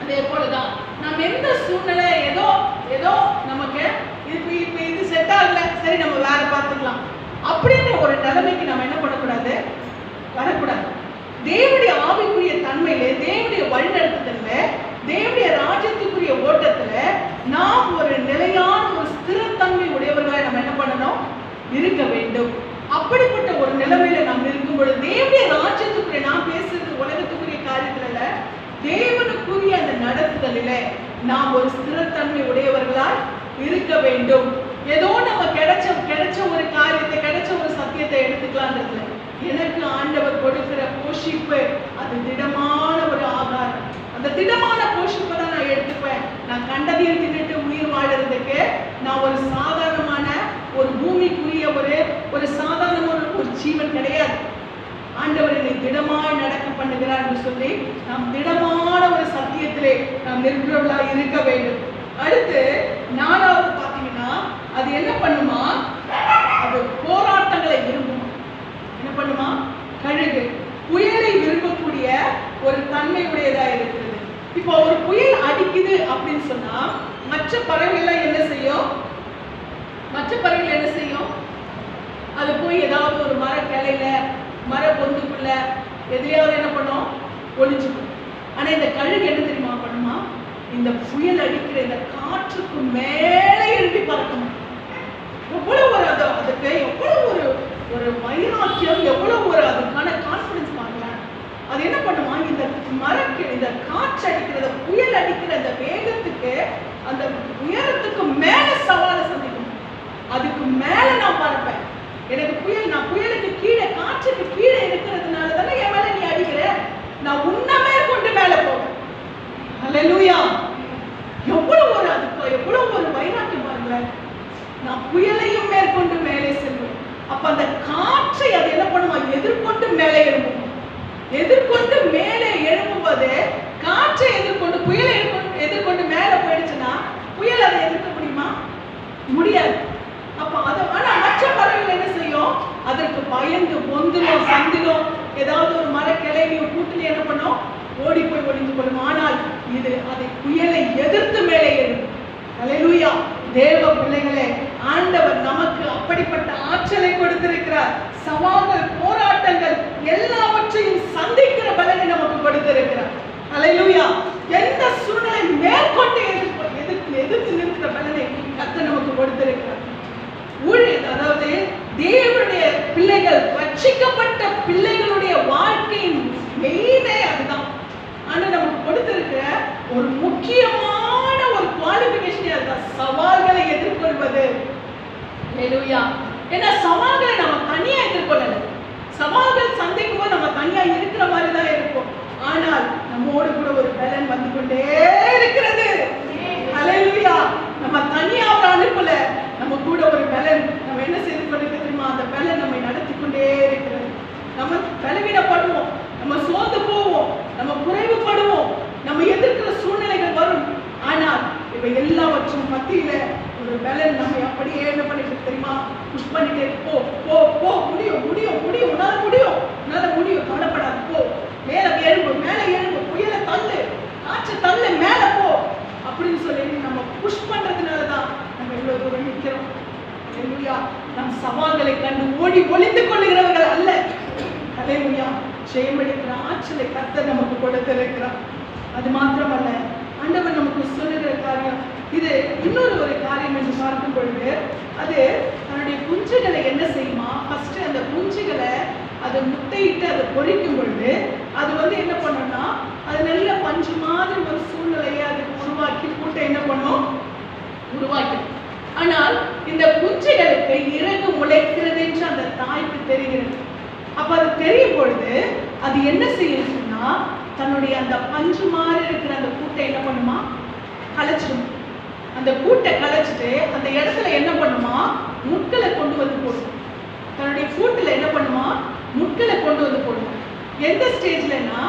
அதே போலதான் நாம் எந்த சூழ்நிலை ஏதோ நமக்கு இப்ப இது செட் ஆகல, சரி நம்ம வேற பார்த்துக்கலாம் அப்படின்ற ஒரு நிலைமைக்கு நம்ம என்ன பண்ணக்கூடாது, வரக்கூடாது. தேவனுடைய ஆவிக்குரிய தன்மையில, தேவனுடைய வழிநடத்துதல்ல, தேவனுடைய ராஜ்யத்துக்குரிய ஓட்டத்துல நாம் ஒரு நிலையான ஒரு ஸ்திரத்தன்மை உடையவர்களாய் நம்ம என்ன பண்ணணும், இருக்க வேண்டும். அப்படிப்பட்ட ஒரு நிலைமையில நாம் இருக்கும் பொழுது தேவனுடைய ராஜ்யத்துக்குரிய, நாம் பேசுறது உலகத்துக்குரிய காரியத்துல, தேவனுக்குரிய அந்த நடத்துதலில நாம் ஒரு ஸ்திரத்தன்மை உடையவர்களாய் இருக்க வேண்டும். ஏதோ நம்ம கிடைச்ச ஒரு காரியத்தை, கிடைச்ச ஒரு சத்தியத்தை எடுத்துக்கலான்றதுல, எனக்கு ஆண்டவர் கொடுக்கிற போஷிப்பு அது திடமான ஒரு ஆகாரம். அந்த திடமான போஷிப்பை தான் நான் எடுத்துப்பேன். நான் கண்டதையும் தின்னுட்டு உயிர் வாழறதுக்கு நான் ஒரு சாதாரணமான ஒரு பூமிக்குரிய ஒரு சாதாரணமான ஒரு ஜீவன் கிடையாது. ஆண்டவர் என்னை திடமாய் நடக்க பண்ணுகிறார் என்று சொல்லி நாம் திடமான ஒரு சத்தியத்திலே நாம் நிற்கிறவர்களாக இருக்க வேண்டும். அடுத்து நாலாவது பார்த்தீங்கன்னா, அது என்ன பண்ணுமா, அது போராட்டங்களை விரும்புமா. என்ன பண்ணுமா, கழுகு புயலை விரும்பக்கூடிய ஒரு தன்மை உடையதா இருக்கிறது. இப்போ ஒரு புயல் அடிக்குது அப்படின்னு சொன்னா மற்ற பறவைகள் என்ன செய்யும், அது போய் ஏதாவது ஒரு மர கிளையில, மர பொந்துக்குள்ள எதுலையாவது என்ன பண்ணும், ஒளிஞ்சுக்கும். ஆனா இந்த கழுகு என்ன தெரியுமா பண்ணுமா, இந்த புயல் அடிக்கிற இந்த காற்றுக்கு மேலே எழுதி பறக்கணும். எவ்வளவு ஒரு அதுக்கு எவ்வளவு ஒரு வைராக்கியம், எவ்வளவு ஒரு அதுக்கான கான்பிடன்ஸ் பாருங்களேன். அது என்ன பண்ணுமா, இந்த காற்று அடிக்கிற, புயல் அடிக்கிற அந்த வேகத்துக்கு, அந்த உயரத்துக்கு மேல சவாலை சந்திக்கும். அதுக்கு மேல நான் பறப்பேன். எனக்கு நான் புயலுக்கு கீழே, காற்றுக்கு கீழே இருக்கிறதுனால தானே என் மேல நீ அடிக்கிற, நான் உன்னமே கொண்டு மேல போவேன். நான் புயலையும் மேற்கொண்டு மேலே செல்வேன். அப்ப அந்த காற்றை அது என்ன பண்ணுமா? எதிர்கொண்டு மேலே எழும்பும். எதிர்கொண்டு மேலே எழும்பும்போது காற்றை எதிர்கொண்டு புயலை எதிர்கொண்டு மேலே போயிடுச்சுன்னா புயல் அதை எதிர்க்க முடியுமா? முடியாது. அப்ப அதை ஆனா மற்ற பறவைகள் என்ன செய்யும்? அதற்கு பயந்து பொந்திலும் சந்திலும் ஏதாவது ஒரு மரக்கிளையோ கூட்டிலே என்ன பண்ணும்? ஓடி போய் ஒளிந்து கொள்ளும். ஆனால் இது அதை புயலை எதிர்த்து மேலே எழும். அல்லேலூயா. தேவ பிள்ளைகளே, ஆண்டவர் நமக்கு அப்படிப்பட்ட ஆற்றலை கொடுத்திருக்கிறார். சவால்கள், போராட்டங்கள் எல்லாவற்றையும் சந்திக்கிற பலனை நமக்கு கொடுத்திருக்கிறார். அல்லேலூயா. எந்த சூழ்நிலை மேற்கொண்டு எதிர்த்து நிற்கிற பலனை கர்த்தர் நமக்கு கொடுத்திருக்கிறார். அதாவது தேவனுடைய பிள்ளைகள், ரட்சிக்கப்பட்ட பிள்ளைகளுடைய வாழ்க்கையின் மெயினே அதுதான். ஆனா நமக்கு கொடுத்திருக்கிற ஒரு முக்கியமான ஒரு குவாலிஃபிகேஷன் அதுதான், சவால்களை எதிர்கொள்வது. அல்லேலூயா. ஏன்னா சவால்களை நம்ம தனியா எதிர்கொள்ளல. சவால்கள் சந்திக்கும் போது நம்ம தனியா இருக்கிற மாதிரி தான் இருக்கும். ஆனால் நம்மோடு கூட ஒரு பலன் வந்து கொண்டே இருக்கிறது. அல்லேலூயா. நம்ம தனியா ஒரு அனுப்பல, நம்ம கூட ஒரு பலன் நம்ம என்ன செய்து கொண்டிருக்க தெரியுமா? அந்த பலன் நம்மை நடத்தி கொண்டே இருக்கிறது. நம்ம பலவீனப்படுவோம், நம்ம சோர்ந்து போவோம், நம்ம குறைவுபடுவோம், நம்ம எதிர்க்கிற சூழ்நிலைகள் வரும். ஆனால் இவை எல்லாவற்றும் மத்தியில ஒரு பலன் நம்ம அப்படியே என்ன பண்ணிட்டு தெரியுமா? புஷ் பண்ணிட்டே போ போ போ, முடியும் முடியும் முடியும், உன்னால முடியும், உன்னால முடியும், கவலைப்படாது, போ, மேல எழும்பு, மேல எழும்பு, புயலை தள்ளு, ஆற்று தள்ளு, மேல போ அப்படின்னு சொல்லி நம்ம புஷ் பண்றதுனாலதான் நம்ம இவ்வளவு தூரம் நிற்கிறோம். அல்லேலூயா. நம் சவால்களை கண்டு ஓடி ஒளிந்து கொள்ளுகிறவர்கள் அல்ல. அல்லேலூயா. ஜெயமெடுக்கிற ஆற்றலை கர்த்தர் நமக்கு கொடுத்திருக்கிறார். அது மாத்திரமல்ல, ஆண்டவர் நமக்கு சொல்லுகிற காரியம் இது. இன்னொரு ஒரு காரியம் என்று பார்க்கும் பொழுது, அது தன்னுடைய குஞ்சுகளை என்ன செய்யுமா? ஃபர்ஸ்ட் அந்த குஞ்சுகளை அது முட்டையிட்டு அதை பொறிக்கும் பொழுது அது வந்து என்ன பண்ணும்னா, அது நல்ல பஞ்சு மாதிரி ஒரு சூழ்நிலையை அது உருவாக்கி கூட்டை என்ன பண்ணும்? உருவாக்கும். ஆனால் இந்த குஞ்சுகளுக்கு இறகு முளைக்கிறது என்று அந்த தாய்க்கு தெரிகிறது. அப்ப அது தெரியும் பொழுது அது என்ன செய்யும்னா, தன்னுடைய அந்த பஞ்சு மாதிரி இருக்கிற அந்த கூட்டை என்ன பண்ணுமா? கலைச்சிடும். அந்த கூட்டை கலைச்சிட்டு அந்த இடத்துல என்ன பண்ணுமா? முட்களை கொண்டு வந்து போடும். தன்னுடைய கூட்டுல என்ன பண்ணுமா? முட்களை கொண்டு வந்து போடும். எந்த ஸ்டேஜ்லன்னா,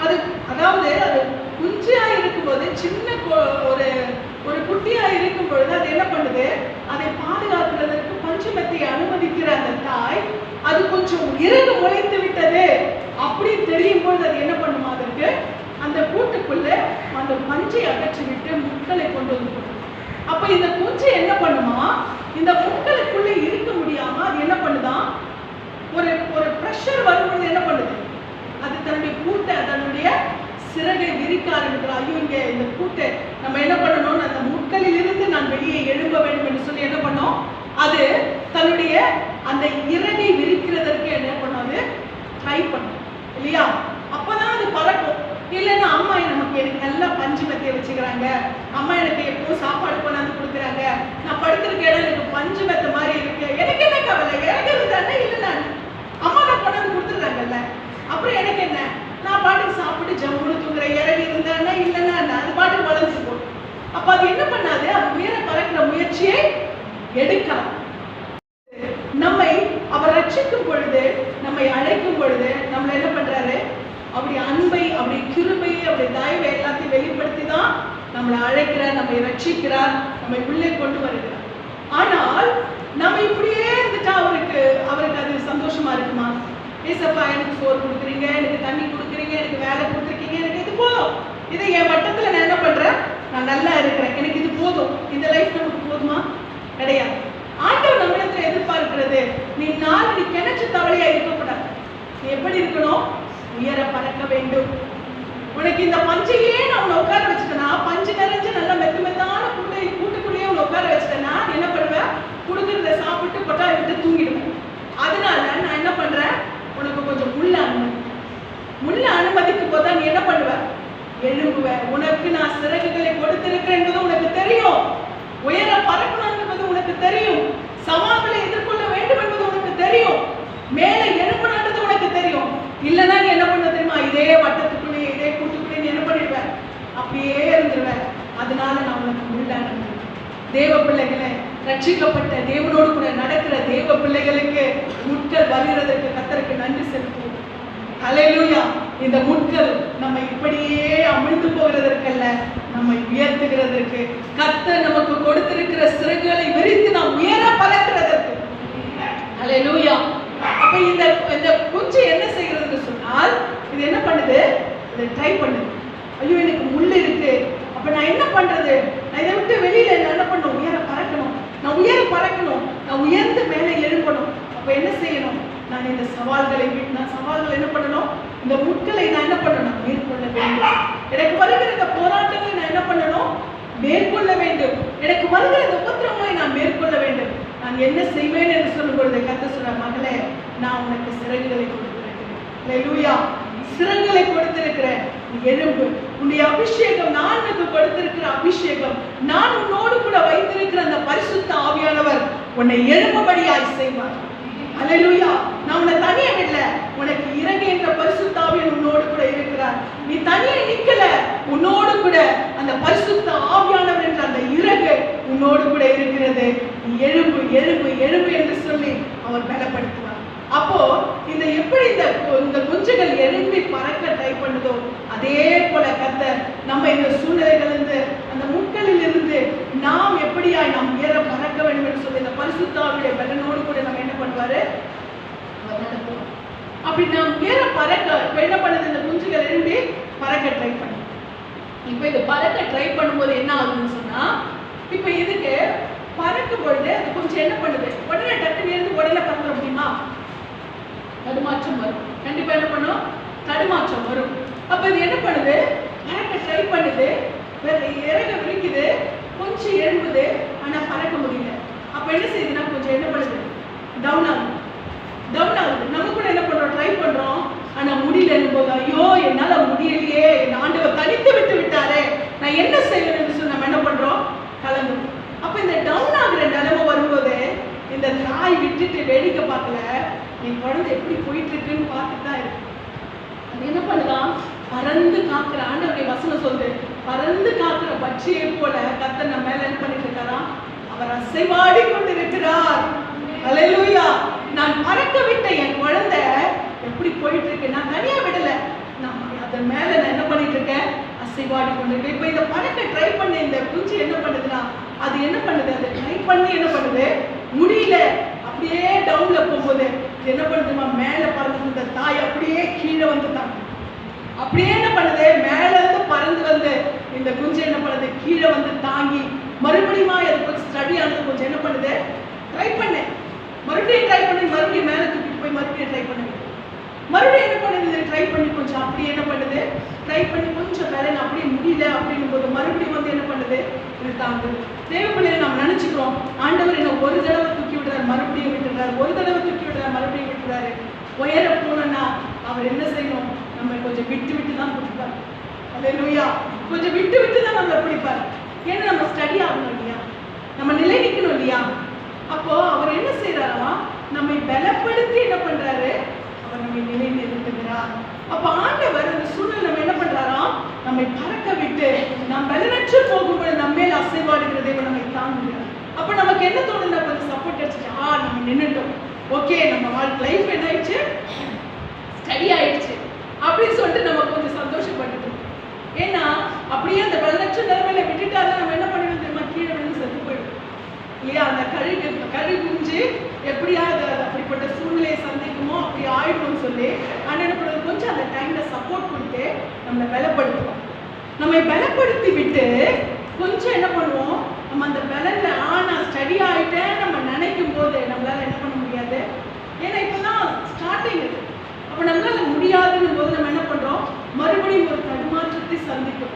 அது அதாவது அது குஞ்சியா இருக்கும்போது, சின்ன ஒரு குட்டியா இருக்கும் பொழுது அது என்ன பண்ணுது? அதை பாதுகாக்கிறதுக்கு பஞ்சமத்தை அனுமதிக்கிற அந்த தாய், அது கொஞ்சம் இறகு முளைத்து விட்டது அப்படின்னு தெரியும் பொழுது அது என்ன பண்ணுமா? அதற்கு அந்த கூட்டுக்குள்ள அந்த பஞ்சை அகற்றி விட்டு முட்களை கொண்டு வந்து போடும். அப்ப இந்த குஞ்சு என்ன பண்ணுமா? இந்த முட்களுக்குள்ள இருக்க முடியாம அது என்ன பண்ணுதான்? ஒரு பிரஷர் வரும்பொழுது என்ன பண்ணுது? அது தன்னுடைய கூட்டை, தன்னுடைய சிறகை விரிக்க ஆரம்பிக்கிறார். ஐயோ, இங்க இந்த கூட்டை நம்ம என்ன பண்ணணும்? அந்த முட்களில் இருந்து நான் வெளியே எழும்ப வேண்டும் என்று சொல்லி என்ன பண்ணோம்? அது தன்னுடைய அந்த இறகை விரிக்கிறதற்கு என்ன பண்ணாது? ட்ரை பண்ணும் இல்லையா? அப்பதான் அது பறக்கும். இல்லைன்னா அம்மா எனக்கு நல்லா பஞ்சு மெத்தையை வச்சுக்கிறாங்க, அம்மா எனக்கு எப்பவும் சாப்பாடு கொண்டாந்து கொடுக்குறாங்க, நான் படுத்திருக்க இடம் எனக்கு பஞ்சு மெத்த மாதிரி இருக்கு, எனக்கு என்ன கவலை? எனக்கு இருந்தானே இல்லை, நான் அம்மா தான் கொண்டாந்து கொடுத்துருக்காங்கல்ல, அப்புறம் எனக்கு என்ன? நான் பாட்டுக்கு சாப்பிட்டு ஜம்முன்னு தூங்குற, இறங்கி இருந்தானே இல்லைன்னா அது பாட்டுக்கு வளர்ந்து போடும். அப்ப அது என்ன பண்ணாது? அது உயர பறக்கிற முயற்சியை எடுக்காது. நம்மை அவர் ரட்சிக்கும் பொழுது, நம்மை அழைக்கும் பொழுது நம்மள என்ன பண்றாரு? அப்படி அன்பை, அப்படி கிருபை, அப்படி தயவை எல்லாத்தையும் வெளிப்படுத்தி தான் நம்மளை அழைக்கிறார், நம்மை ரட்சிக்கிறார், நம்மை உள்ளே கொண்டு வருகிறார். ஆனால் நம்ம இப்படியே இருந்துட்டா அவருக்கு அது சந்தோஷமா இருக்குமா? ஏசப்பா, எனக்கு சோறு கொடுக்குறீங்க, எனக்கு தண்ணி கொடுக்குறீங்க, எனக்கு வேலை கொடுத்துருக்கீங்க, எனக்கு இது போதும், இதை என் வட்டத்துல நான் என்ன பண்றேன்? நான் நல்லா இருக்கிறேன், எனக்கு இது போதும், இந்த லைஃப் நமக்கு போதுமா? கிடையாது. ஆண்டவர் நம்மிடத்துல எதிர்பார்க்கிறது, நீ கிணற்று தவளையா இருக்கக்கூடாது. நீ எப்படி இருக்கணும்? உயர பறக்க வேண்டும். உனக்கு இந்த பஞ்சையே நான் உன்னை உட்கார வச்சுட்டேன்னா, பஞ்சு நிறைஞ்சு நல்லா மெத்தான கூட்டுக்குள்ளேயே உன்னை உட்கார வச்சுட்டேன்னா என்ன பண்ணுவேன்? கொடுக்குறத சாப்பிட்டு கொட்டாய் விட்டு தூங்கிடுவேன். அதனால நான் என்ன பண்றேன்? உனக்கு கொஞ்சம் முள்ள அனுமதிக்கும் போது நீ என்ன பண்ணுவ? எழும்புவ. உனக்கு நான் சிறகுகளை கொடுத்திருக்கிறேன் என்பது உனக்கு தெரியும். உயர பறக்கணும் என்பது உனக்கு தெரியும். சவால்களை எதிர்கொள்ள வேண்டும் என்பது உனக்கு தெரியும். மேல எழும்பணுன்றது உனக்கு தெரியும். இல்லைன்னா நீ என்ன பண்ண தெரியுமா? இதே வட்டத்துக்குள்ளேயே, இதே கூட்டுக்குள்ளேயே நீ என்ன பண்ணிடுவேன்? அப்படியே இருந்துருவேன். அதனால நான் உனக்கு முள்ள அனுமதி. தேவ பிள்ளைகளை, ரட்சிக்கப்பட்ட தேவனோடு கூட நடக்கிற தேவ பிள்ளைகளுக்கு முட்கள் வருகிறதற்கு கர்த்தருக்கு நன்றி செலுத்துவோம். ஹல்லேலூயா. இந்த முட்கள் நம்ம இப்படியே அமிழ்ந்து போகிறதற்கல்ல, நம்மை உயர்த்துகிறதற்கு, கர்த்தர் நமக்கு கொடுத்திருக்கிற சிறகுகளை விரித்து நாம் உயர பறக்கிறதற்கு. ஹல்லேலூயா. அப்ப இந்த குஞ்சு என்ன செய்கிறதுன்னு சொன்னால், இது என்ன பண்ணுது? இதை ட்ரை பண்ணுது. ஐயோ எனக்கு முள் இருக்கு, அப்ப நான் என்ன பண்றது? நான் இதை விட்டு வெளியில என்ன பண்ணணும்? உயர பறக்கணும். நான் உயர பறக்கணும், நான் உயர்ந்து மேலே எழும்பணும். அப்ப என்ன செய்யணும்? நான் இந்த சவால்களை என்ன பண்ணணும்? இந்த முட்களை நான் என்ன பண்ணணும்? மேற்கொள்ள வேண்டும். எனக்கு வருகிற இந்த போராட்டங்களை நான் என்ன பண்ணணும்? மேற்கொள்ள வேண்டும். எனக்கு வருகிற இந்த உபத்திரங்களை நான் மேற்கொள்ள வேண்டும். நான் என்ன செய்வேன் என்று சொல்லும் பொழுது கர்த்தர் சொல்றார், மகளே, நான் உனக்கு சிறகுகளை கொடுத்திருக்கிறேன். ஹல்லேலூயா. சிறகுகளை கொடுத்திருக்கிறேன். நீ எழும்பு. உன்னுடைய அபிஷேகம், நான் உனக்கு கொடுத்திருக்கிற அபிஷேகம், நான் உன்னோடு கூட வைத்திருக்கிற அந்த பரிசுத்த ஆவியானவர் உன்னை எழும்படியாய் செய்வார். ஹல்லேலூயா. நான் உன்னை தனியா விடல, உனக்கு இறங்கு என்ற பரிசுத்த ஆவியானவர் உன்னோடு கூட இருக்கிறார். நீ தனியா நிக்கல, உன்னோடு கூட அந்த பரிசுத்த ஆவியானவர் என்ற அந்த இறகு உன்னோடு கூட இருக்கிறது. நீ எழும்பு எழும்பு எழும்பு என்று சொல்லி அவர் பலப்படுத்துவார். அப்போ இந்த எப்படி இந்த குஞ்சுகள் எழும்பி பறக்க ட்ரை பண்ணுதோ, அதே போல கர்த்தர் நம்ம இந்த சூழ்நிலைகளிலிருந்து, அந்த முட்களில் இருந்து நாம் எப்படியாய் நாம் உயர பறக்க வேண்டும் என்று சொல்லி இந்த பரிசுத்த ஆவியுடைய பலனோடு கூட நம்ம என்ன பண்ணுவாரு? அப்படி நாம் உயர பறக்க என்ன பண்ணுது? இந்த குஞ்சுகள் எழும்பி பறக்க ட்ரை பண்ணும். இப்ப இது பறக்க ட்ரை பண்ணும்போது என்ன ஆகுதுன்னு சொன்னா, இப்ப இதுக்கு பறக்கும் பொழுது அது கொஞ்சம் என்ன பண்ணுது? உடனே டக்குன்னு இருந்து உடனே பறக்க முடியுமா? தடுமாற்றம் வரும். கண்டிப்பா என்ன பண்ணும்? தடுமாற்றம் வரும். அப்ப இது என்ன பண்ணுது? பறக்க ட்ரை பண்ணுது, இறக விரிக்குது, கொஞ்சம் எழும்புது, ஆனா பறக்க முடியல. அப்ப என்ன செய்யுதுன்னா கொஞ்சம் என்ன பண்ணுது? டவுன் ஆகுது. டவுன் ஆகுது. நம்ம கூட என்ன பண்றோம்? ட்ரை பண்றோம், ஆனா முடியலன்னு போது ஐயோ என்னால முடியலையே, என் ஆண்டவர் தனித்து விட்டு விட்டாரே, நான் என்ன செய்யணும்னு சொல்லி நம்ம என்ன பண்றோம்? கலந்து. அப்ப இந்த டவுன் ஆகுற நிலைமை வரும்போது இந்த தாய் விட்டுட்டு வேடிக்கை பார்க்கல, என் குழந்தை எப்படி போயிட்டு இருக்குன்னு பார்த்துட்டு தான் இருக்கு. அது என்ன பண்ணுதான்? பறந்து காக்குற, ஆண்டவருடைய வசனம் சொல்லுது, பறந்து காக்குற பட்சியை போல கர்த்தர் நம்ம மேல என்ன பண்ணிட்டு இருக்காராம்? அவர் அசைவாடி கொண்டிருக்கிறார். ஹல்லேலூயா. நான் பறக்க விட்ட என் குழந்தை எப்படி போயிட்டு இருக்கு, நான் தனியா விடல, நான் அதன் மேல நான் என்ன பண்ணிட்டு இருக்கேன்? அசைவாடி கொண்டிருக்கேன். இப்ப இந்த பறக்க ட்ரை பண்ண இந்த குஞ்சு என்ன பண்ணுதுன்னா, அது என்ன பண்ணுது? அதை ட்ரை பண்ணி என்ன பண்ணுது? முடியல. அப்படியே டவுன்ல போகும்போது என்ன பண்ணுதுமா? மேல பறந்து இந்த தாய் அப்படியே கீழே வந்து தாங்க. அப்படியே என்ன பண்ணுது? மேல இருந்து பறந்து வந்து இந்த குஞ்சு என்ன பண்ணுது? கீழே வந்து தாங்கி மறுபடியும் அது கொஞ்சம் ஸ்டடி ஆனது, கொஞ்சம் என்ன பண்ணுது? ட்ரை பண்ணு, மறுபடியும் ட்ரை பண்ணி, மறுபடியும் மேல தூக்கிட்டு போய் மறுபடியும் ட்ரை பண்ணுது. மறுபடியும் என்ன பண்ணுது? ட்ரை பண்ணி கொஞ்சம் அப்படியே என்ன பண்ணுது? ட்ரை பண்ணி கொஞ்சம் வேலை அப்படியே முடியல அப்படின்னும் போது மறுபடியும் வந்து என்ன பண்ணுது? இது தாங்குது. தேவப்பிள்ளையை நாம் நினைச்சுக்கிறோம், ஆண்டவர் என்ன ஒரு தடவை தூக்கி விடுறாரு, மறுபடியும் விட்டுறாரு, ஒரு தடவை தூக்கி விடுறாரு, மறுபடியும் விட்டுறாரு. உயர போனோம்னா அவர் என்ன செய்யணும்? நம்ம கொஞ்சம் விட்டு விட்டு தான் பிடிப்பார். ஹல்லேலூயா. கொஞ்சம் விட்டு விட்டு தான் நம்மளை பிடிப்பார். ஏன்னா நம்ம ஸ்டடி ஆகணும் இல்லையா, நம்ம நிலை நிற்கணும் இல்லையா. அப்போ அவர் என்ன செய்யறாரா? நம்மை பலப்படுத்தி என்ன பண்றாரு? அவர் நம்மை நிலை நிறுத்துகிறார். அப்ப ஆண்டவர் அந்த சூழ்நிலை நம்ம என்ன பண்றாராம்? நம்மை பறக்க விட்டு நாம் பலனற்று போகும்போது நம்ம மேல் அசைவாடுகிற தேவன் நம்மை தாங்குகிறார். அப்ப நமக்கு என்ன தோணுது? கொஞ்சம் சப்போர்ட் அடிச்சுட்டு நம்ம நின்றுட்டோம், ஓகே, நம்ம லைஃப் என்ன ஆயிடுச்சு? ஸ்டடி ஆயிடுச்சு அப்படின்னு சொல்லிட்டு நம்ம கொஞ்சம் சந்தோஷப்பட்டுட்டோம். ஏன்னா அப்படியே அந்த பலனற்ற நிலைமையில விட்டுட்டாதான் நம்ம என்ன பண்ணுவோம் தெரியுமா? கீழே விழுந்து செத்து போயிடும் இல்லையா? அந்த கழுகுஞ்சு எப்படியாவது அப்படிப்பட்ட சூழ்நிலையை சந்திக்குமோ அப்படி ஆயிடும்னு சொல்லி ஆனா என்ன பண்ணுறது? கொஞ்சம் அந்த டைம்ல சப்போர்ட் கொடுத்து நம்மளை பலப்படுத்துவோம். நம்மை பலப்படுத்தி விட்டு கொஞ்சம் என்ன பண்ணுவோம்? நம்ம அந்த பலன்ல நான் ஸ்டடி ஆயிட்டேன் நம்ம நினைக்கும் போது நம்மளால என்ன பண்ண முடியாது. ஏன்னா இப்பதான் ஸ்டார்டிங் இது. அப்ப நம்மளால முடியாதுன்னு போது நம்ம என்ன பண்றோம்? மறுபடியும் ஒரு தடுமாற்றத்தை சந்திக்கும்.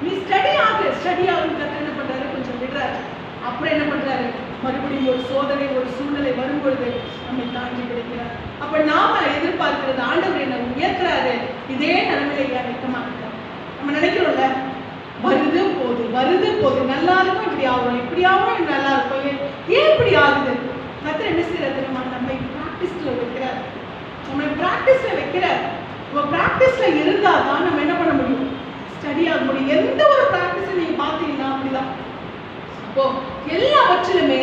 நீ ஸ்டடி ஆகுன்னு கத்த என்ன பண்றாரு? கொஞ்சம் விடுறாரு. அப்புறம் என்ன பண்றாரு? மறுபடியும் ஒரு சோதனை, ஒரு சூழ்நிலை வரும்பொழுது நம்மை தாண்டி கிடைக்கிறார். அப்ப நாம எதிர்பார்க்கிறது, ஆண்டவர் என்ன உயர்த்துறாரு, இதே நிலைமையில வைக்க மாட்டார். நம்ம நினைக்கிறோம்ல, வருது போகுது, நல்லா இருக்கும், இப்படி ஆகும், இப்படி ஆகும், நல்லா இருக்கும், ஏன் இப்படி ஆகுது? கர்த்தர் என்ன செய்யறாரு தெரியுமா? நம்மை பிராக்டிஸ்ல வைக்கிறார். நம்மளை பிராக்டிஸ்ல வைக்கிறார். நம்ம பிராக்டிஸ்ல இருந்தாதான் நம்ம என்ன பண்ண முடியும்? ஸ்டடி ஆக முடியும். எந்த ஒரு பிராக்டிஸை நீங்க பாத்தீங்கன்னா அப்படிதான். அப்போ எல்லாவற்றிலுமே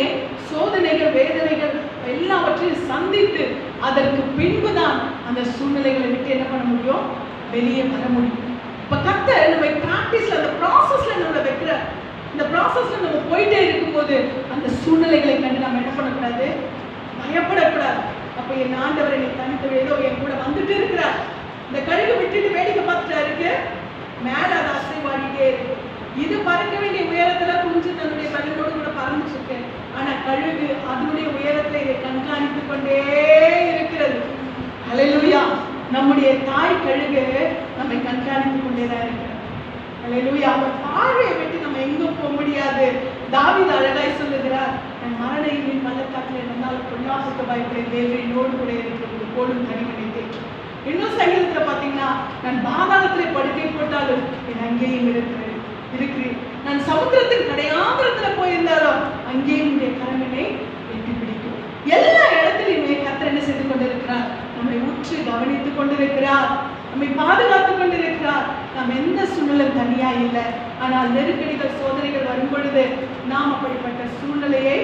சோதனைகள், வேதனைகள் எல்லாவற்றையும் சந்தித்து அதற்கு பின்புதான் அந்த சூழ்நிலைகளை விட்டு என்ன பண்ண முடியும், வெளியே வர முடியும். இப்ப கர்த்தர் நம்ம பிராக்டிஸ்ல, அந்த ப்ராசஸ்ல நம்மளை வைக்கிற, இந்த ப்ராசஸ்ல நம்ம போயிட்டே இருக்கும்போது அந்த சூழ்நிலைகளை கண்டு நம்ம என்ன பண்ணக்கூடாது, பயப்படக்கூடாது. அப்ப என் ஆண்டவர் என்னை தனித்து ஏதோ என் கூட வந்துட்டு இருக்கிறார். இந்த கழுகு விட்டுட்டு வேடிக்கை பார்த்துட்டா இருக்கு, மேல அது அசைவாடிட்டே இருக்கு. இது பறக்க வேண்டிய உயரத்துல குஞ்சு தன்னுடைய பலனோடு கூட பறந்துட்டு இருக்கு. ஆனா கழுகு அதனுடைய உயரத்துல இதை கண்காணித்து கொண்டே இருக்கிறது. ஹல்லேலூயா. நம்முடைய தாய் கழுகு நம்மை கண்காணித்து கொண்டேதான் இருக்கிறது. ஹல்லேலூயா. அவர் பார்வையை விட்டு நம்ம எங்கும் போக முடியாது. தாவீது அழகாய் சொல்லுகிறார், நான் மரண இருளின் பள்ளத்தாக்கில் இருந்தாலும் பொல்லாப்புக்கு பயப்படேன், தேவன் என்னோடு கூட இருக்கிறது, போடும் கனிமனை தேற்றும். இன்னும் சங்கீதத்துல பாத்தீங்கன்னா, நான் பாதாளத்திலே படுக்கை போட்டாலும் என் அங்கேயும் இருக்கிறேன். நான் சமுத்திரத்தின் கடையாந்திரத்துல போயிருந்தாலும் அங்கேயும் உடைய கரமினை எட்டி பிடிக்கும். எல்லா இடத்திலுமே கர்த்தர் என்ன செய்து கொண்டிருக்கிறார், நம்மை உற்று கவனித்துக் கொண்டிருக்கிறார், நம்மை பாதுகாத்துக் கொண்டிருக்கிறார். நாம் எந்த சூழ்நிலையும் தனியா இல்லை. ஆனால் நெருக்கடிகள், சோதனைகள் வரும் பொழுது நாம் அப்படிப்பட்ட சூழ்நிலையை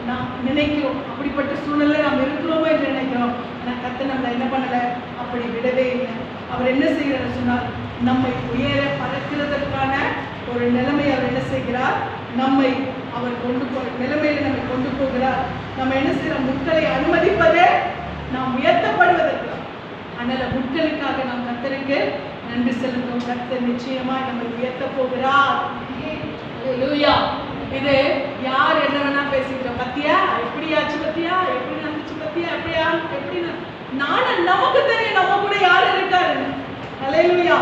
நாம் நினைக்கிறோம், அப்படிப்பட்ட சூழ்நிலை நாம் இருக்கிறோமோ என்று நினைக்கிறோம். ஆனால் கர்த்தர் நம்மளை என்ன பண்ணல, அப்படி விடவே இல்லை. அவர் என்ன செய்கிறார் சொன்னால், நம்மை உயர பறக்கிறதற்கான ஒரு நிலைமை அவர் என்ன செய்கிறார், நம்மை அவர் கொண்டு நிலைமையில நம்மை கொண்டு போகிறார். நம்ம என்ன செய்யறோம், முட்களை அனுமதிப்பதே நாம் உயர்த்தப்படுவதற்கு. அதனால முட்களுக்காக நாம் கர்த்தருக்கு நன்றி செலுத்தும். கர்த்தர் நிச்சயமா நம்மை உயர்த்த போகிறார். ஹல்லேலூயா. இது யார் என்ன வேணா பேசிக்கிறோம், பத்தியா எப்படியாச்சு, பத்தியா எப்படி நடந்துச்சு, பத்தியா எப்படியா எப்படி நமக்கு தெரியும் நம்ம கூட யார் இருக்காரு. ஹல்லேலூயா.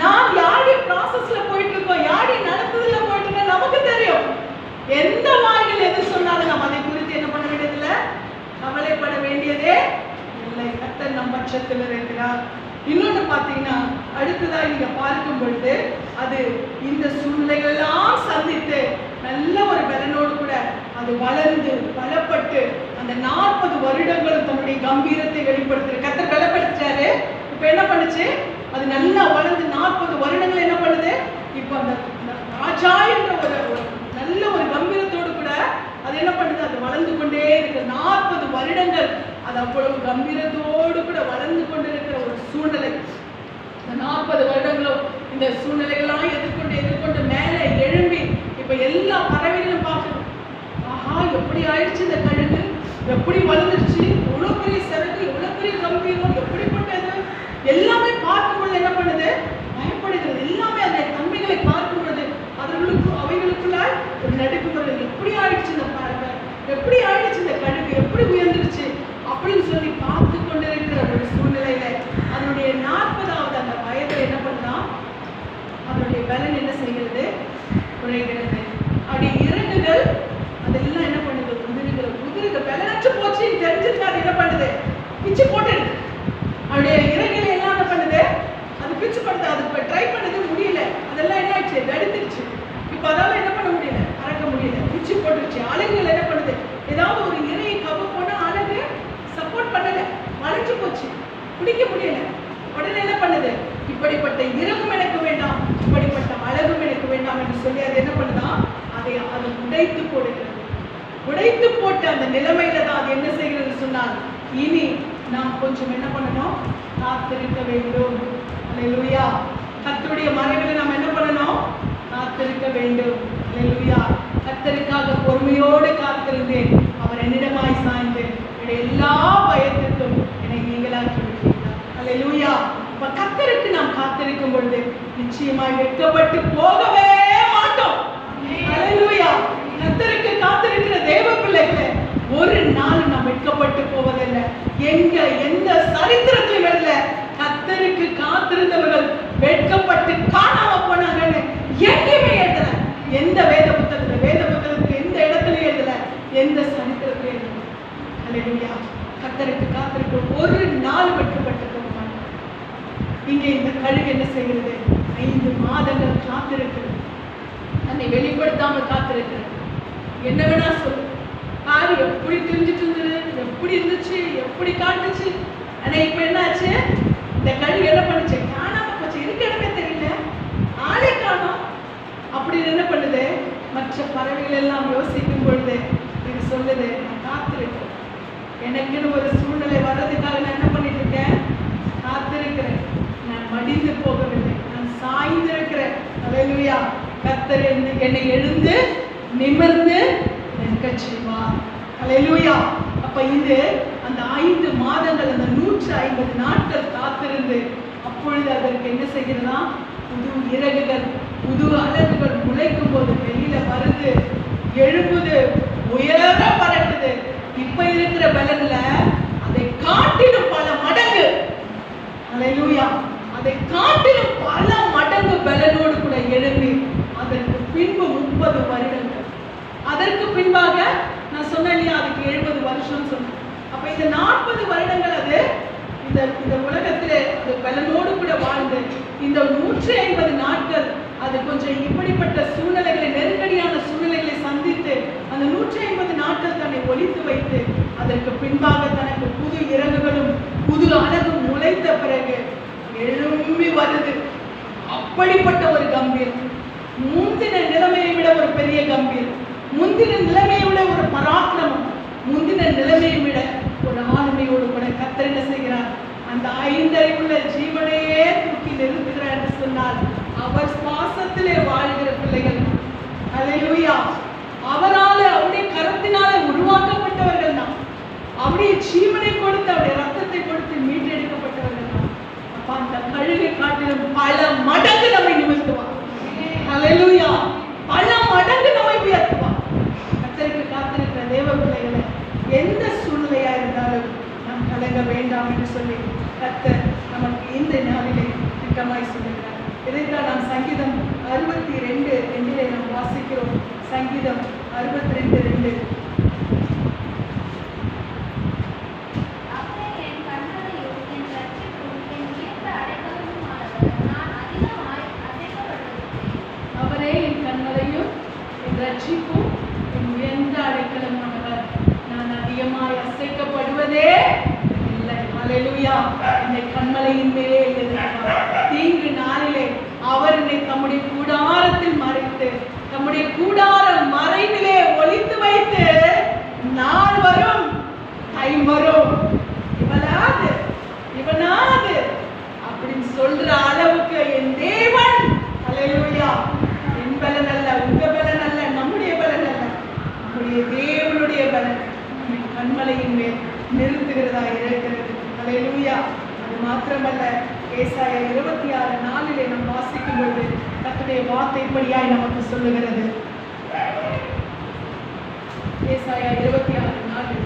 நாம் யாருடைய ப்ராசஸ்ல போயிட்டு இருக்கோம், யாருடைய நடத்துதல போயிட்டு இருக்கோம் நமக்கு தெரியும். எந்த வாய்கள் எது சொன்னாலும் நம்ம அதை குறித்து என்ன பண்ண வேண்டியதில்லை, கவலைப்பட வேண்டியதே இல்லை. கர்த்தர் நம் பட்சத்தில் இருக்கிறார். இன்னொன்று பார்த்தீங்கன்னா, அடுத்ததா நீங்க பார்க்கும் பொழுது அது இந்த சூழ்நிலைகள் எல்லாம் சந்தித்து நல்ல ஒரு பலனோடு கூட அது வளர்ந்து பலப்பட்டு அந்த 40 வருடங்களும் தன்னுடைய கம்பீரத்தை வெளிப்படுத்துற கர்த்தர் பலப்படுத்தாரு. இப்ப என்ன பண்ணுச்சு, அது நல்லா வளர்ந்து 40 வருடங்கள் என்ன பண்ணுது, இப்ப அந்த ராஜா என்ற ஒரு நல்ல ஒரு கம்பீரத்தோடு கூட அது என்ன பண்ணுது, அது வளர்ந்து கொண்டே இருக்கு. 40 வருடங்கள் அது அவ்வளவு கம்பீரத்தோடு கூட வளர்ந்து கொண்டிருக்கிற ஒரு சூழ்நிலை. இந்த 40 வருடங்களும் இந்த சூழ்நிலைகள்லாம் எதிர்கொண்டு மேலே எழும்பி இப்ப எல்லா பறவைகளும் பார்க்கணும், ஆஹா எப்படி ஆயிடுச்சு இந்த கழுகு, எப்படி வளர்ந்துருச்சு, இவ்வளவு பெரிய சிறகு, இவ்வளவு பெரிய கம்பீரம், எப்படிப்பட்டது எல்லாமே பார்க்கும்போது என்ன பண்ணுது, பயப்படுகிறது. எல்லாமே அந்த தன்மைகளை பார்க்கும் பொழுது அவைகளுக்குள்ள ஒரு நடுக்குமுறை, எப்படி ஆயிடுச்சு இந்த பறவை, எப்படி ஆயிடுச்சு இந்த கழுகு, எப்படி உயர்ந்துருச்சு அப்படின்னு சொல்லி பார்த்து கொண்டிருக்கிற ஒரு சூழ்நிலையில அதனுடைய 40வது அந்த வயதில் என்ன பண்ணா, அதனுடைய பலன் என்ன செய்கிறது, குறைகிறது. அப்படி இறங்குகள் அதெல்லாம் என்ன பண்ணுது, உதிருக பலனற்று போச்சுன்னு தெரிஞ்சிருக்கு. அது என்ன பண்ணுது, பிச்சு போட்டுடுது. அவருடைய இறங்குகள் எல்லாம் என்ன பண்ணுது, அது பிச்சு பண்ணுது. அது ட்ரை பண்ணது முடியல, அதெல்லாம் என்ன ஆச்சு, வெடித்துருச்சு. இப்ப அதால என்ன பண்ண முடியல, பறக்க முடியல, பிச்சு போட்டுருச்சு. அழகுகள் என்ன பண்ணுது, ஏதாவது ஒரு இறையை கவு போனா அழகு சப்போர்ட் பண்ணல, வளைஞ்சு போச்சு, பிடிக்க முடியல. உடனே என்ன பண்ணுது, இப்படிப்பட்ட இறகும் எனக்கு வேண்டாம், இப்படிப்பட்ட அழகும் எனக்கு வேண்டாம் என்று சொல்லி அது என்ன பண்ணுதான், அதை அது உடைத்து போடுகிறது. உடைத்து போட்ட அந்த நிலைமையில தான் அது என்ன செய்கிறது சொன்னால், இனி நாம் கொஞ்சம் என்ன பண்ணணும், காத்திருக்க வேண்டும். அல்லேலூயா. கர்த்தருடைய மறைவில் நாம் என்ன பண்ணணும், காத்திருக்க வேண்டும். அல்லேலூயா. கர்த்தருக்காக பொறுமையோடு காத்திருந்தேன், அவர் என்னிடமாய் சாய்ந்து என்னுடைய எல்லா பயத்திற்கும் என்னை நீங்களாக்கி விட்டீர்கள். அல்லேலூயா. இப்ப கர்த்தருக்கு நாம் காத்திருக்கும் பொழுது நிச்சயமாய் வெட்கப்பட்டு போகவே மாட்டோம். அல்லேலூயா. கர்த்தருக்கு காத்திருக்கிற தேவ பிள்ளைகளே, ஒரு நாள் நாம் வெட்கப்பட்டு போவதில்லை. எந்த சரித்திரத்திலும் இல்லை கர்த்தருக்கு காத்திருந்தவர்கள் வெட்கப்பட்டு காணாம போனாங்கன்னு எங்கேயுமே எழுதல. எந்த வேத புத்தகத்துல எந்த இடத்துலயும் எழுதல, எந்த சரித்திரத்திலும் எழுதல. அல்லேலூயா. கர்த்தருக்கு காத்திருக்க ஒரு நாள் வெட்கப்பட்டு போக மாட்டாங்க. இங்கே இந்த கழுகு என்ன செய்கிறது, 5 மாதங்கள் காத்திருக்கிறது, தன்னை வெளிப்படுத்தாமல் காத்திருக்கிறது. என்ன வேணா சொல்லு, காரி எப்படி தெரிஞ்சுட்டு இருந்தது, எப்படி இருந்துச்சு, எப்படி காட்டுச்சு. ஆனா இப்ப என்னாச்சு, இந்த கழுகு என்ன பண்ணுச்சு, காணாம போச்சு, இருக்க இடமே தெரியல, ஆளே காணோம். அப்படி என்ன பண்ணுது, மற்ற பறவைகள் எல்லாம் யோசிக்கும் பொழுது இது சொல்லுது, நான் காத்திருக்கேன். எனக்குன்னு ஒரு சூழ்நிலை வர்றதுக்காக நான் என்ன பண்ணிட்டு இருக்கேன்? காத்திருக்கிறேன். நான் மடிந்து போகவில்லை, நான் சாய்ந்திருக்கிறேன். அல்லேலூயா. கர்த்தர் என்னை எழுந்து நிமிர்ந்து நிற்க செய்வார். அல்லேலூயா. அப்ப இது அந்த 5 மாதங்கள், அந்த 150 நாட்கள் காத்திருந்து, அப்பொழுது அதற்கு என்ன செய்கிறதா? புது இறகுகள், புது அலகுகள் முளைக்கும் போது வெளியில வருது, எழும்புது, உயர பறக்குது. இப்ப இருக்கிற பலன்ல அதை காட்டிலும் பல மடங்கு, அல்லேலூயா, அதை காட்டிலும் பல மடங்கு பலனோடு கூட எழும்பி, அதற்கு பின்பு 30 வருடங்கள், அதற்கு பின்பாக நான் சொன்னேன் இல்லையா, அதுக்கு 70 வருஷம் சொன்னேன். அப்ப இந்த 40 வருடங்கள் அது இந்த உலகத்திலே அது பலனோடு கூட வாழ்ந்து, இந்த 150 நாட்கள் அது கொஞ்சம் இப்படிப்பட்ட சூழ்நிலைகளை, நெருக்கடியான சூழ்நிலைகளை சந்தித்து, அந்த 150 நாட்கள் தன்னை ஒழித்து வைத்து, அதற்கு பின்பாக தனக்கு புது இறகுகளும் புது அழகும் முளைத்த பிறகு எழும்பி வருது. அப்படிப்பட்ட ஒரு கம்பீரம், முந்தின நிலைமையை விட ஒரு பெரிய கம்பீரம், முந்தின நிலைமையை விட ஒரு பராக்கிரமம், முந்தின நிலைமையை விட ஒரு ஆளுமையோடு கூட கர்த்தர் என்ன செய்கிறார்? அந்த 5 அறிவுள்ள ஜீவனையே தூக்கி நிறுத்துகிறார் என்று சொன்னால், அவர் சுவாசத்திலே வாழ்கிற பிள்ளைகள். அல்லேலூயா. அவரால், அவருடைய கரத்தினாலே உருவாக்கப்பட்டவர்கள் தான். அவருடைய ஜீவனை கொடுத்து, அவருடைய ரத்தத்தை கொடுத்து மீட்டெடுக்கப்பட்டவர்கள் தான். அப்ப அந்த கழுகை காட்டிலும் பல மடங்கு நம்மை நிமிர்த்துவார். அல்லேலூயா. பல மடங்கு நம்மை உயர்த்துவார். கர்த்தருக்கு காத்திருக்கிற தேவ பிள்ளைகளை, எந்த சூழ்நிலையா இருந்தாலும் நாம் கலங்க வேண்டாம் என்று சொல்லி கர்த்தர் நமக்கு இந்த நாளிலே திட்டமாய் சொல்லுகிறார். இதைத்தான் நாம் சங்கீதம் 62:2 நாம் வாசிக்கிறோம். சங்கீதம் 62:2. அவரே என் கண்மலையும் என் ரட்சிப்பும் என் உயர்ந்த அடைக்கலமானவர், நான் அதிகமாய் அசைக்கப்படுவதே இல்லை. அல்லேலூயா. என்னை கண்மலையின் மேலே எழுதினார். தீங்கு நாளிலே அவர் என்னை தம்முடைய கூடாரத்தில் மறைத்து, தம்முடைய கூடார மறைவிலே ஒளித்து வைத்து, நாள் வரும், டைம் வரும், இவனாது அப்படின்னு சொல்ற அளவுக்கு என் தேவன், அல்லேலூயா, என் பலன் அல்ல, உங்க பலன் அல்ல, நம்முடைய பலன் அல்ல, நம்முடைய தேவனுடைய பலன் கண்மலையின் மேல் நிறுத்துகிறதா இருக்கிறது. அல்லேலூயா. அது மாத்திரமல்ல, ஏசாயா 26:4 நாம் வாசிக்கும் பொழுது கர்த்தருடைய வார்த்தைப்படியாய் நமக்கு சொல்லுகிறது. ஏசாயா 26:4.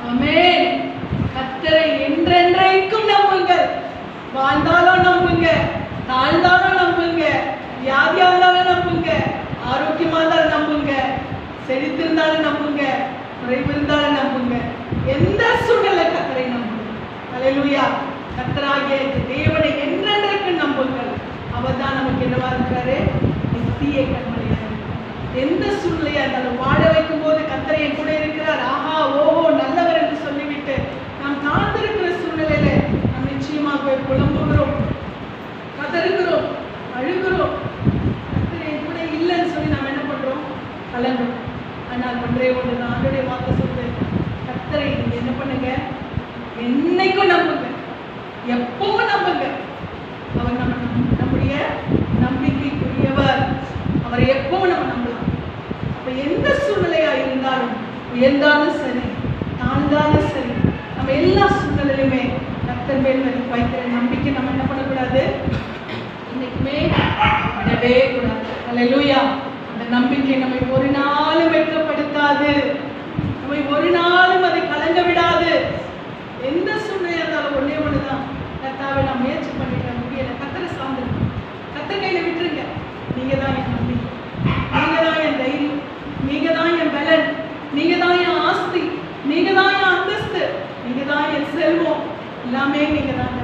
ஆமென். கர்த்தரை என்றென்றைக்கும் நம்புங்கள். வாழ்ந்தாலும் நம்புங்க, தாழ்ந்தாலும் நம்புங்க, வியாதியா இருந்தாலும் நம்புங்க, ஆரோக்கியமா இருந்தாலும் நம்புங்க, செழித்திருந்தாலும் நம்புங்க, குறைவு இருந்தாலும் நம்புங்க. எந்த சூழ்நிலை கர்த்தரை நம்புங்க. அல்லேலூயா. கர்த்தராகிய தேவனை என்றென்றைக்கு நம்புங்கள். அவர் தான் நமக்கு என்னவா இருக்கிறாரு? நித்திய கண்மலையா. எந்த சூழ்நிலையா இருந்தாலும் வாழ வைக்கும் போது கர்த்தரை என் கூட இருக்கிறார், ஆஹா ஓஹோ நல்லவர் என்று சொல்லிவிட்டு நாம் தாழ்ந்திருக்கிற சூழ்நிலையில நாம் நிச்சயமாக புலம்புகிறோம், கதறுகிறோம், அழுகிறோம். கர்த்தர் என் கூட இல்லைன்னு சொல்லி நாம் என்ன பண்றோம்? கலங்குறோம். ஆனால் ஒன்றே ஒன்று தான் ஆண்டவருடைய வார்த்தை சொல்லுது, கர்த்தரை என்ன பண்ணுங்க? என்னைக்கும் நம்புங்க, எப்பவும் நம்புங்க. அவர் நம்முடைய நம்பிக்கைக்குரியவர். அவரை எப்பவும் நம்ம நம்பலாம். அப்ப எந்த சூழ்நிலையா இருந்தாலும், உயர்ந்தாலும் சரி, தாழ்ந்தாலும் சரி, நம்ம எல்லா சூழ்நிலையுமே கர்த்தர் மேல் வைக்கிற நம்பிக்கை நம்ம என்ன பண்ணக்கூடாது? இன்னைக்குமே விடவே கூடாது. அல்லேலூயா. அந்த நம்பிக்கை நம்மை ஒரு நாளும் வெட்கப்படுத்தாது, நம்மை ஒரு நாளும் அதை கலங்க விடாது. எந்த சூழ்நிலையா இருந்தாலும் ஒன்னே ஒண்ணுதான், கர்த்தாவை நான் முயற்சி பண்ணிட்டேன், முடியல, கர்த்தரை சார்ந்திருக்கேன், கர்த்தர் கையில விட்டுருங்க. நீங்க தான் என் நம்பிக்கை, நீங்க தான் என் தைரியம், நீங்க தான் என் பலன், நீங்க தான் என் ஆஸ்தி, நீங்க தான் என் அந்தஸ்து, நீங்க தான் என் செல்வம், எல்லாமே நீங்க தான்.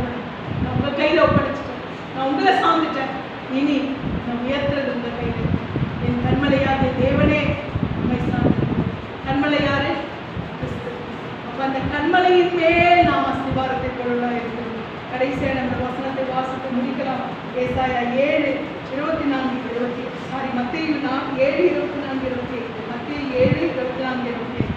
நான் உங்க கையில ஒப்படைச்சிட்டேன், நான் உங்களை சார்ந்துட்டேன், இனி நான் உயர்த்துறது உங்க கையில. என் கண்மலையாகிய தேவனே உண்மை சார்ந்து. கண்மலை யாரு? கிறிஸ்து. அப்ப அந்த கண்மலையின் மேல் நாம் அஸ்திபாரத்தை கொள்ளலாம் இருக்கிறோம். கடைசியான அந்த வசனத்தை வாசித்து முடிக்கலாம். மத்திய 7:24 மத்திய 7:24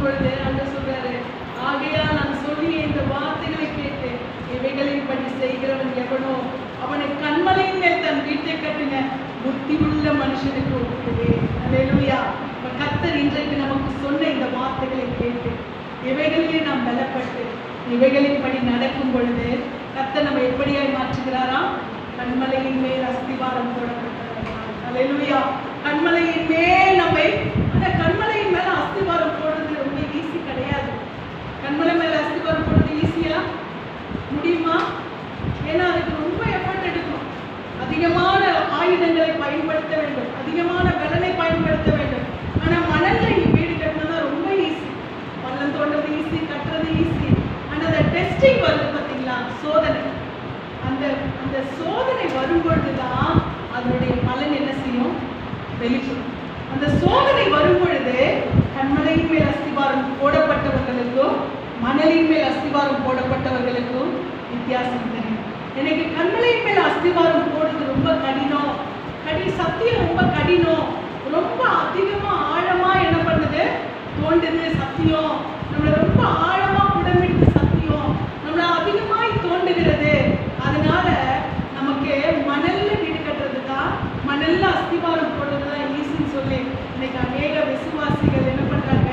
பொழுது அங்க சொல்றாரு, ஆகையால் நான் சொல்லிய இந்த வார்த்தைகளை கேட்டு இவைகளின்படி செய்கிறவன் எவனோ அவனை கன்மலையின் மேல் தன் வீட்டை கட்டின புத்தி உள்ள மனுஷனுக்கு ஒப்புவே. அல்லேலூயா. கர்த்தர் இன்றைக்கு நமக்கு சொன்ன இந்த வார்த்தைகளை கேட்டு இவைகளிலே நாம் பலப்பட்டு இவைகளின்படி நடக்கும் பொழுது கர்த்தர் நம்ம எப்படியாய் மாற்றுகிறாராம்? கன்மலையின் மேல் அஸ்திவாரம் போடப்பட்டவர்களாய். அல்லேலூயா. கன்மலையின் மேல் நம்மை, அந்த கன்மலையின் மேல அஸ்திவாரம் போடுறது ரொம்ப ஈஸி கிடையாது. கன்மலை மேல அஸ்திவாரம் போடுறது ஈஸியா முடியுமா? ஏன்னா அதுக்கு ரொம்ப எஃபர்ட் எடுக்கும். அதிகமான ஆயுதங்களை பயன்படுத்த வேண்டும், அதிகமான பலனை பயன்படுத்த வேண்டும். ஆனா மணல்ல வீடு கட்டினா ரொம்ப ஈஸி. பள்ளம் தோன்றது ஈஸி, கட்டுறது ஈஸி. ஆனா அந்த டெஸ்டிங் வருது பார்த்தீங்களா, சோதனை. அந்த அந்த சோதனை வரும்பொழுதுதான் அதனுடைய பலன் என்ன செய்யும்? வெளிப்படும். அந்த சோதனை வரும் பொழுது கன்மலையின் மேல் அஸ்திவாரம் போடப்பட்டவர்களுக்கும் மணலின் மேல் அஸ்திவாரம் போடப்பட்டவர்களுக்கும் வித்தியாசம் தெரியும். எனக்கு கன்மலையின் மேல் அஸ்திவாரம் போடுறது ரொம்ப கடினம், சத்தியம் ரொம்ப கடினம், ரொம்ப அதிகமா ஆழமா என்ன பண்ணுது? தோண்டுது சத்தியம். நம்மளை ரொம்ப ஆழமா புடமிடுது சத்தியம், நம்மளை அதிகமாய் தோண்டுகிறது. அதனால நமக்கு மணல்ல வீடு கட்டுறது தான், மணல்ல அஸ்திவாரம் போடுறது தான் ஈஸின்னு சொல்லி இன்னைக்கு அநேக விசுவாசிகள் என்ன பண்றாங்க?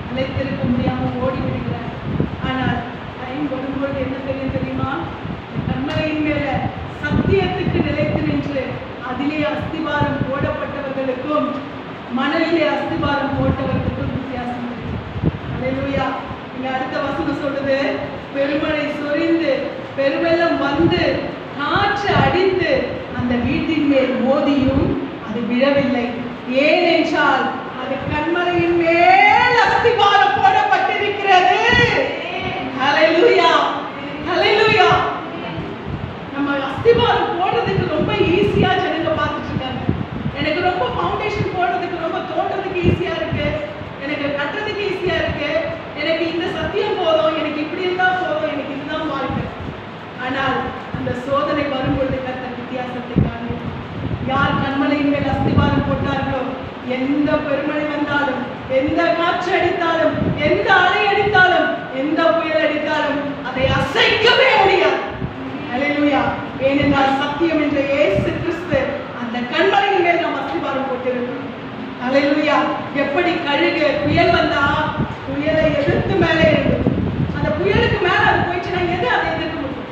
நிலைத்திருக்க முடியாம ஓடி விடுகிறாங்க. ஆனால் டைம் வரும்போது என்ன தெரியுமா? கன்மலையின் மேல சத்தியத்துக்கு நிலைத்து நின்று அதிலே அஸ்திவாரம் போடப்பட்டவர்களுக்கும் மணலிலே அஸ்திவாரம் போட்டவர்களுக்கும் வித்தியாசம் இருக்கு. அல்லேலூயா. இங்க அடுத்த வசனம் சொல்லுது, பெருமழை சொரிந்து பெருவெள்ளம் வந்து காற்று அடித்து அந்த வீட்டின் மேல் மோதியும் அது விழவில்லை. ஏனென்றால் அது கன்மலையின் மேல் அஸ்திவாரம் போடப்பட்டிருக்கிறது. ஹல்லேலூயா, ஹல்லேலூயா. நம்ம அஸ்திவாரம் போடுறதுக்கு ரொம்ப ஈஸியா ஜனங்க பார்த்துட்டு இருக்காங்க. எனக்கு ரொம்ப ஃபவுண்டேஷன் போடுறதுக்கு ரொம்ப தோன்றதுக்கு ஈஸியா இருக்கு, எனக்கு கட்டுறதுக்கு ஈஸியா இருக்கு, எனக்கு இந்த சத்தியம் போதும், எனக்கு இப்படி இருந்தா போதும், எனக்கு இதுதான் வாழ்க்கை. ஆனால் அந்த சோதனை வரும்பொழுது கர்த்தர் வித்தியாசத்தை காண்கிறார். யார் கன்மலையின் மேல் அஸ்திவாரம் போட்டார்களோ, எந்த பெருமழை வந்தாலும், எந்த காற்று அடித்தாலும், எந்த அலை அடித்தாலும், எந்த புயல் அடித்தாலும் அதை அசைக்கவே முடியாது. அல்லேலூயா. ஏனென்றால் சத்தியம் என்ற இயேசு கிறிஸ்து அந்த கன்மலையின் மேல் நாம் அஸ்திவாரம் போட்டிருக்கிறோம். அல்லேலூயா. எப்படி கழுகு புயல் வந்தா புயலை எதிர்த்து மேலே எழுதும், அந்த புயலுக்கு மேல அது போயிடுச்சுன்னா எது அதை எதிர்க்க முடியும்?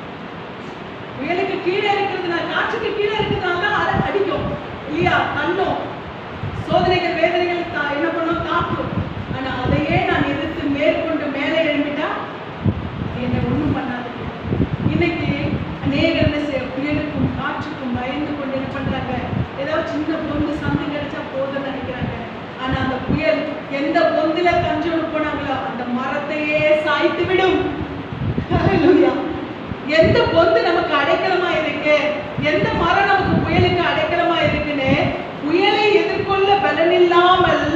புயலுக்கு கீழே இருக்கிறதுனால, காற்றுக்கு கீழே இருக்கிறதுனால அதை அடிக்கும் இல்லையா? தள்ளும். சோதனைகள் வேதனைகள் என்ன பண்ணும்? தாக்கும். ஆனா அதையே நான் எதிர்த்து மேற்கொண்டு மேலே எழுப்பிட்டா என்னை ஒண்ணும் பண்ணாது. இன்னைக்கு அநேகர் என்ன செய்ய, புயலுக்கும் காற்றுக்கும் பயந்து கொண்டு என்ன பண்றாங்க? ஏதாவது சின்ன பொந்து சந்து கிடைச்சா போதும்னு நினைக்கிறாங்க. ஆனா அந்த புயல் எந்த பொந்துல தஞ்சம் போனாங்களோ அந்த மரத்தையே சாய்த்து விடும். ஹல்லேலூயா. எந்த பொந்து நமக்கு அடைக்கலமா இருக்கு, எந்த மரம் நமக்கு புயலுக்கு அடைக்கலமா இருக்குன்னு புயலை எதிர்கொள்ள பலனில்லாமல்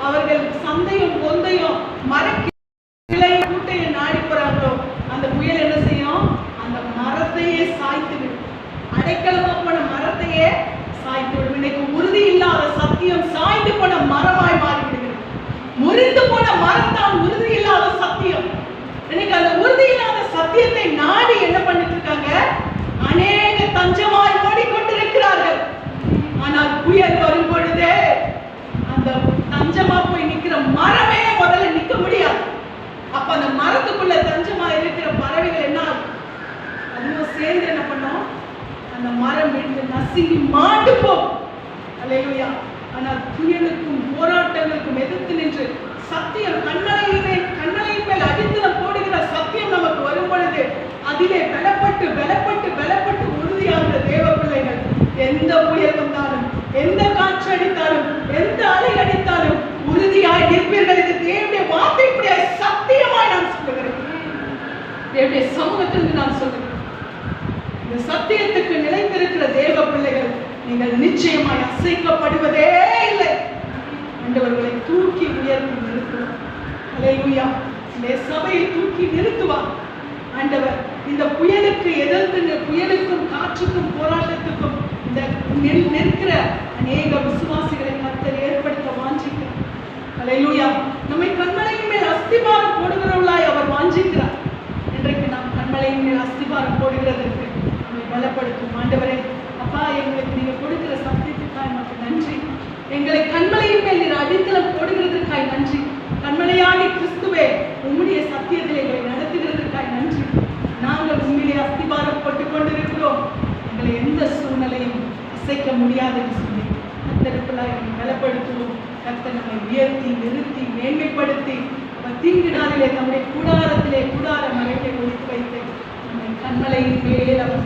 அவர்கள் சந்தையும் பொந்தையும் மரக்கிளை கூட்டையை நாடி போறாங்களோ அந்த புயல் என்ன செய்யும்? அந்த மரத்தையே சாய்த்து விடும். அடைக்கலமா போன மரத்தையே சாய்த்து விடும். இன்னைக்கு உறுதி இல்லாத சத்தியம் சாய்ந்து போன மரமாய் மாறிவிடுகிறது. முறிந்து போன மரம் தான் உறுதி இல்லாத சத்தியம். இன்னைக்கு அந்த உறுதி இல்லாத சத்தியத்தை நாடி என்ன பண்ணிட்டு இருக்காங்க? அநேக தஞ்சமாய் ஓடிக்கொண்டிருக்கிறார்கள். ஆனால் புயல் வரும் பொழுதே அந்த தஞ்சமா போய் நிக்கிற மரமே முதல்ல நிக்க முடியாது. அப்ப அந்த மரத்துக்குள்ள தஞ்சமா இருக்கிற பறவைகள் என்ன அதுவும் சேர்ந்து என்ன பண்ணும்? அந்த மரம் விழுந்து நசுங்கி மாண்டு போகும். அல்லேலூயா. ஆனால் புயலுக்கும் போராட்டங்களுக்கும் எதிர்த்து நின்று சத்தியம் கண்மலையின் மேல் அடித்து போடுகிற சத்தியம் நமக்கு வரும் பொழுது அதிலே பலப்பட்டு பலப்பட்டு பலப்பட்டு உறுதியாகிற தேவ பிள்ளைகள் எந்த புயல் வந்தாலும், எந்த காற்று அடித்தாலும், எந்த அலை அடித்தாலும் உறுதியாய் நிற்பீர்கள். இது தேவனுடைய எங்களை தூக்கி உயர்த்தி நிறுத்துவார். அல்லேலூயா. இந்த சபையை தூக்கி நிறுத்துவார் ஆண்டவர். இந்த புயலுக்கு எதிர்த்து, புயலுக்கும் காற்றுக்கும் போராட்டத்துக்கும் இந்த நிற்கிற அநேக விசுவாசிகளை கர்த்தர் ஏற்படுத்த வாஞ்சிக்கிறார். அல்லேலூயா. நம்மை கண்மலையின் மேல் அஸ்திபாரம் போடுகிறவர்களாய் அவர் வாஞ்சிக்கிறார். இன்றைக்கு நாம் கண்மலையின் மேல் அஸ்திபாரம் போடுகிறதற்கு நம்மை பலப்படுத்தும் ஆண்டவரே. அப்பா, எங்களுக்கு நீங்க கொடுக்கிற சத்தியத்துக்காய் நமக்கு நன்றி. எங்களை கண்மலையின் மேல் நீர் அடித்தளம் போடுகிறதற்காய் நன்றி. கண்மலையாடி கிறிஸ்துவே, உம்முடைய சத்தியத்தில் எங்களை நடத்துகிறதற்காய் நன்றி. நாங்கள் உண்மையிலே அஸ்திபாரம் போட்டுக் கொண்டிருக்கிறோம். எங்களை எந்த சூழ்நிலையும் அசைக்க முடியாது என்று சொல்லி கர்த்தருக்குள்ளாய் எங்களை பலப்படுத்துவோம். கர்த்தர் நம்மை உயர்த்தி நிறுத்தி மேன்மைப்படுத்தி அவர் தீங்கு நாளிலே தம்முடைய கூடாரத்திலே கூடார மறைவை ஒழித்து வைத்து நம்மை கண்மலையின் மேல் அவர்